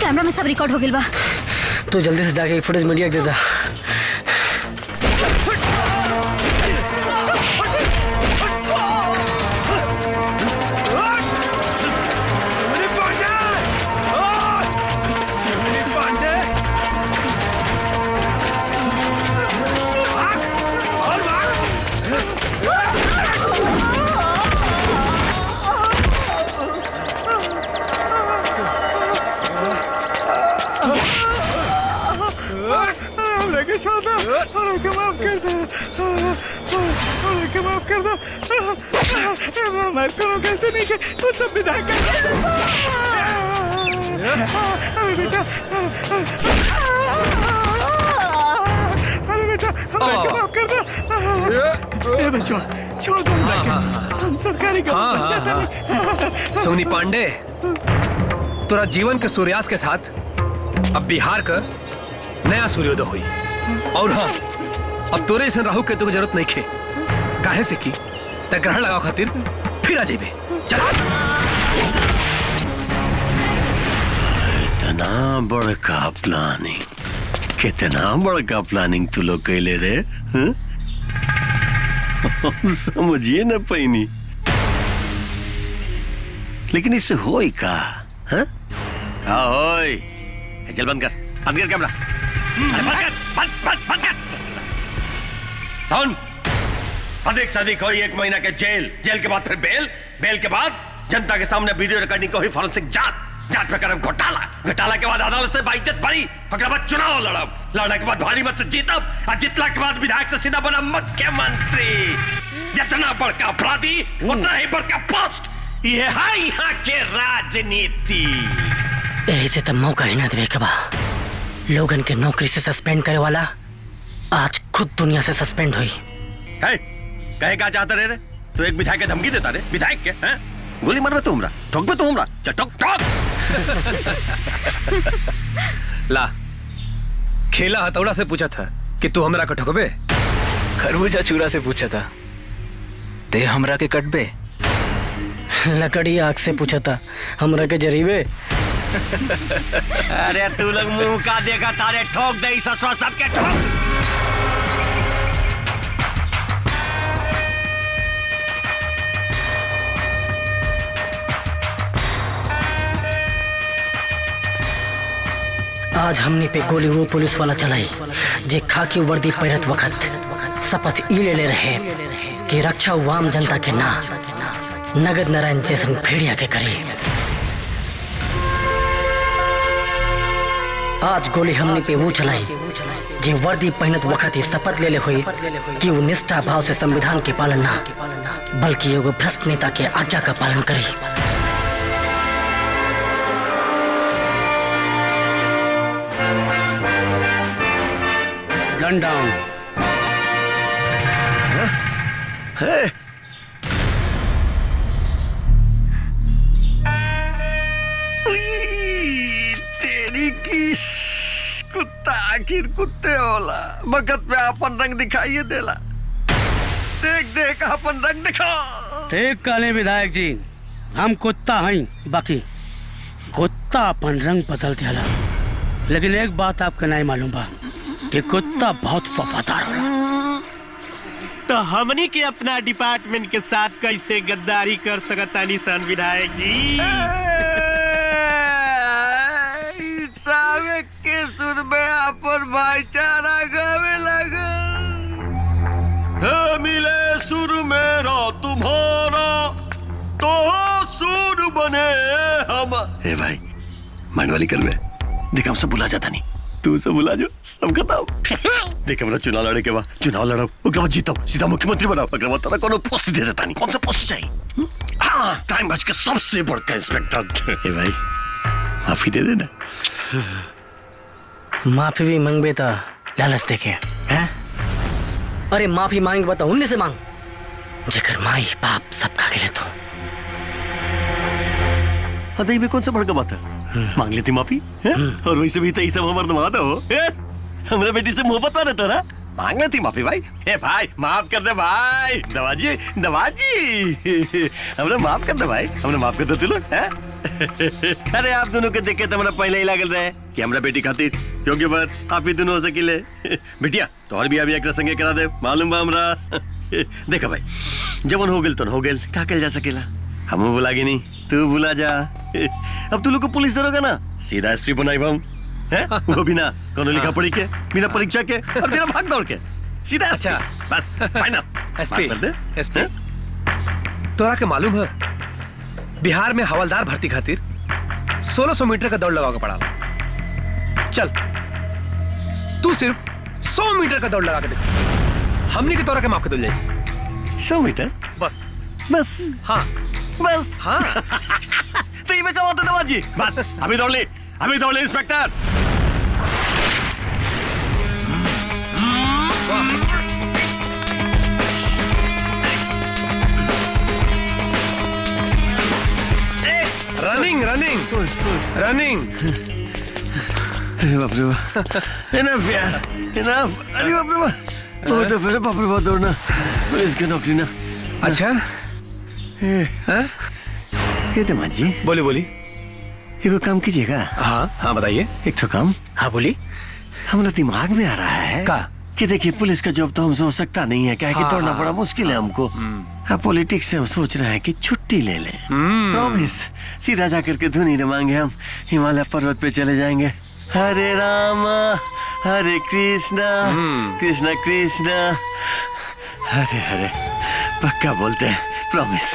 कैमरा में सब रिकॉर्ड हो गइल बा। तो जल्दी से जाके फुटेज मीडिया के दे दा। मैं करो कैसे नहीं के वो सब विधायक अरे बेटा माफ कर दो बच्चों छोड़ दो हम सरकारी सोनी पांडे तोरा जीवन के सूर्यास्त के साथ अब बिहार का नया सूर्योदय हुई। और हाँ, अब तोरे ऐसा राहु के तो जरूरत नहीं खे काहे से की त ग्रहण लगाओ खातिर फिर आ जाइबे। चल इतना बड़का प्लानिंग, कितना बड़का प्लानिंग तू लोग कैले रे? समझिए न पैनी, लेकिन इससे होई का? हाँ? का होई? चल बंद कर कैमरा। बंद कर। सुन, अधिक से अधिक होई 1 महीना के जेल के बाद फिर बेल के बाद जनता के सामने वीडियो रिकॉर्डिंग को ही फॉरेंसिक जांच पे करब घोटाला के बाद अदालत से बाइज्जत भरी, ओकरा बाद चुनाव लड़ने के बाद भारी मत से जीतब, और जीतला के बाद विधायक से सीधा बना मुख्यमंत्री। जितना बड़का अपराधी उतना ही बड़का पोस्ट। ये है यहाँ के राजनीति। यही से तब मौका ही ना देवे के बा। लोगन के नौकरी से सस्पेंड करे वाला आज खुद दुनिया से सस्पेंड हुई है। कहे क्या चाहते रे? तू एक विधायक के धमकी देता रे? विधायक के हैं? गोली मार में तू हमरा, ठोक में तू हमरा, चल ठोक। ला खेला हथौड़ा से पूछा था कि तू हमरा के ठोकबे? खरबूजा चूरा से पूछा था ते हमरा के कटबे? लकड़ी आग से पूछा था हमरा के जरीबे? अरे तू लोग मुंह का देखा तारे, ठोक दे ससुरा सबके ठोक। आज हमने पे गोली वो पुलिस वाला चलाई जे खाकी वर्दी पहिरत वक्त शपथ ई ले रहे कि रक्षा वाम जनता के ना नगद नारायण जैसन भेड़िया के करी। आज गोली हमने पे वो चलाई जे वर्दी पहनत वक्त ही शपथ ले हुई कि वो निष्ठा भाव से संविधान के पालन ना बल्कि एगो भ्रष्ट नेता के आज्ञा का पालन करी। गन डाउन। तेरी की कुत्ता आखिर कुत्ते होला वक्त पे अपन रंग दिखाइए देला। देख अपन रंग दिखा। ठीक काले विधायक जी, हम कुत्ता हैं, बाकी कुत्ता अपन रंग बदल दिया। लेकिन एक बात आपके नहीं मालूम बा कि कुत्ता बहुत वफादार होला। तो हमनी के अपना डिपार्टमेंट के साथ कैसे गद्दारी कर सकता निशान विधायक जी? के सुर में अपन भाईचारा गावे लगा। मिले सुर मेरा तुम्हारा तो सुर बने हम। हे भाई मांडवाली कर में देख, हम सब बुला जाता नहीं, तू सब बुला जो, सब खत्म। देख हमरा चुनाव लड़े के बाद चुनाव लड़ो, ओकरे बाद जीतो, सीधा मुख्यमंत्री बनाओ, ओकरे बाद तोरा कोनो पोस्ट दे देता नहीं। कौन सा पोस्ट चाहिए? हाँ, टाइम बच के सबसे बड़का इंस्पेक्टर। हे भाई माफी दे देना। माफी भी मांगबे तो लालच देखे हैं? अरे माफी मांग बता उन्ने से मांग जेकर माई बाप सब खा गेले तो। अदई में कौन सा बड़का बात है? मांग लेती माफी है? और वैसे भी तो सब हमार दमाद हो, हमारे बेटी से मोहब्बत वाले तो ना, मांग लेती माफी भाई। ए भाई माफ कर दे भाई, दवाजी हमने माफ कर दे भाई, हमने माफ कर दे तू लोग। अरे आप दोनों के देखे तो हमारा पहले ही लागल रहे कि हमारा बेटी खातिर क्योंकि बात आप ही दोनों हो सकिले। बेटिया तो और भी अभी एक संगे करा दे, मालूम बा हमरा। देखा भाई जब हो गेल तो हो गेल, का कल जा सकेला। हम बुला के नहीं, तू बुला जा। अब तू लोग को पुलिस दरोगा ना, सीधा एसपी बनाई हम है? वो बिना कोनो लिखा पढ़ी के, बिना परीक्षा के और बिना भाग दौड़ के, सीधा। अच्छा बस फाइनल एसपी कर दे। एसपी तोरा के मालूम है बिहार में हवलदार भर्ती खातिर 1600 मीटर का दौड़ लगा के पड़ा। चल तू सिर्फ 100 मीटर का दौड़ लगा के देख, हमने के तोरा के माफ कर दे जाए। 100 मीटर बस बस हाँ बस हाँ तो ये मैं कहा होता दमाद जी बस अभी दौड़ ले इंस्पेक्टर। Running running running. बाप रे बाप, इनफ यार इनफ। अरे बाप रे बाप, बहुत फिर बाप रे बाप दौड़ना पुलिस की नौकरी ना। अच्छा ये दमाद जी बोली बोली। एगो काम कीजिएगा। हाँ हाँ बताइए। एक ठो काम। हाँ बोली। हमारा दिमाग में आ रहा है का कि देखिए पुलिस का जॉब तो हमसे हो सकता नहीं है, क्या है कि हाँ, दौड़ना हाँ, बड़ा मुश्किल है हमको। पॉलिटिक्स से हम सोच रहे हैं कि छुट्टी ले लें। प्रॉमिस सीधा जाकर के धुनी रमाएंगे, हम हिमालय पर्वत पे चले जाएंगे। हरे राम हरे कृष्णा कृष्णा कृष्णा हरे हरे। पक्का बोलते हैं, प्रॉमिस।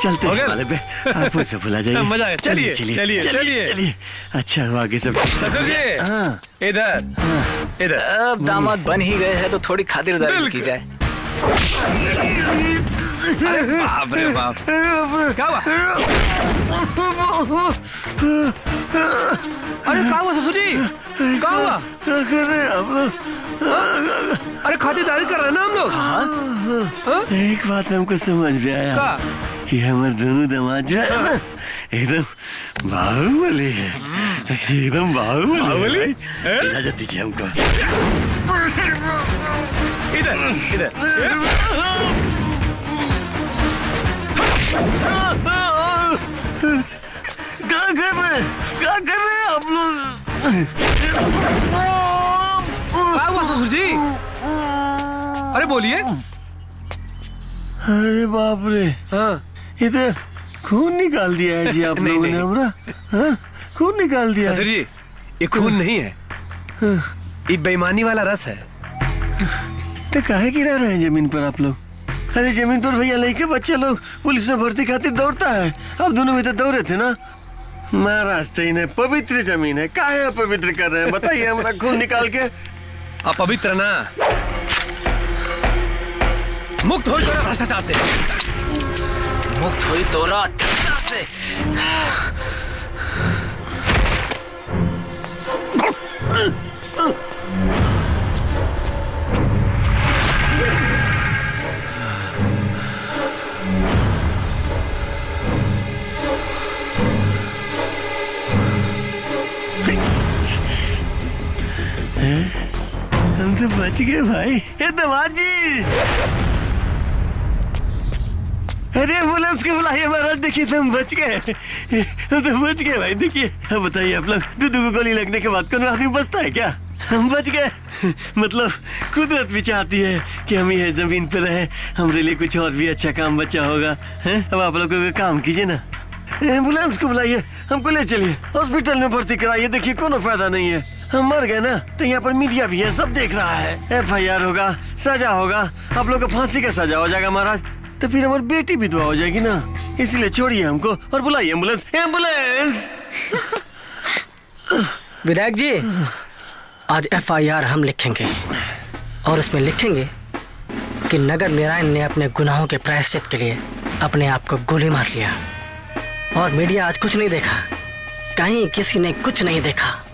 चलते हैं हिमालय पे, आप मुझसे भुला जाइए। मजा आया। चलिए चलिए चलिए। अच्छा हुआ कि सब। ससुर जी हाँ इधर इधर। अब दामाद बन ही गए हैं तो थोड़ी खातिरदारी की जाए। अरे बाप रे बाप, क्या हुआ? अरे क्या हुआ ससुर जी, क्या हुआ? क्या कर रहे हैं आप लोग? अरे खातिरदारी कर रहे हैं ना हम लोग। एक बात हमको समझ में आया कि हमारे दोनों दामाद जो है ना एकदम बाहुबली है, एकदम बाहुबली। इजाजत दीजिए हमको। इधर इधर। क्या कर रहे हैं आप लोग? क्या हुआ ससुर जी? अरे बोलिए। अरे बाप रे, हाँ ये तो खून निकाल दिया है जी आप लोगों ने हमारा। हाँ खून निकाल दिया। ससुर जी ये खून नहीं है, ये बेईमानी वाला रस है। तो काहे गिरा रहे हैं जमीन पर आप लोग? अरे जमीन पर भैया लड़के बच्चे लोग पुलिस में भर्ती खातिर दौड़ता है, आप दोनों में तो दौड़े थे ना। महाराज तो इन्हें पवित्र जमीन है, काहे अपवित्र कर रहे हैं बताइए हमारा खून निकाल के। अपवित्र ना, मुक्त हो तोरा भ्रष्टाचार से, मुक्त हुई तोरा अत्याचार से। हम तो बच गए भाई। ए दामाद जी, अरे एम्बुलेंस को बुलाइए महाराज, देखिए तुम बच गए, हम तो बच गए भाई। देखिए अब बताइए आप लोग, दो गोली लगने के बाद कौन आदमी बचता है क्या? हम बच गए। मतलब कुदरत भी चाहती है कि हम ये जमीन पर रहे, हमारे लिए कुछ और भी अच्छा काम बचा होगा। हैं अब आप लोगों का काम कीजिए ना, एम्बुलेंस को बुलाइए, हमको ले चलिए हॉस्पिटल में भर्ती कराइए। देखिए कोनो फायदा नहीं है, हम मर गए ना तो यहाँ पर मीडिया भी है, सब देख रहा है। FIR होगा, सजा होगा, आप लोग को फांसी का सजा हो जाएगा महाराज, तो फिर हमारी बेटी विधवा हो जाएगी ना। इसलिए छोड़िए हमको और बुलाइए एम्बुलेंस। एम्बुलेंस। विधायक जी आज FIR हम लिखेंगे और उसमें लिखेंगे कि नगर नारायण ने अपने गुनाहों के प्रायश्चित के लिए अपने आप को गोली मार लिया और मीडिया आज कुछ नहीं देखा, कहीं किसी ने कुछ नहीं देखा।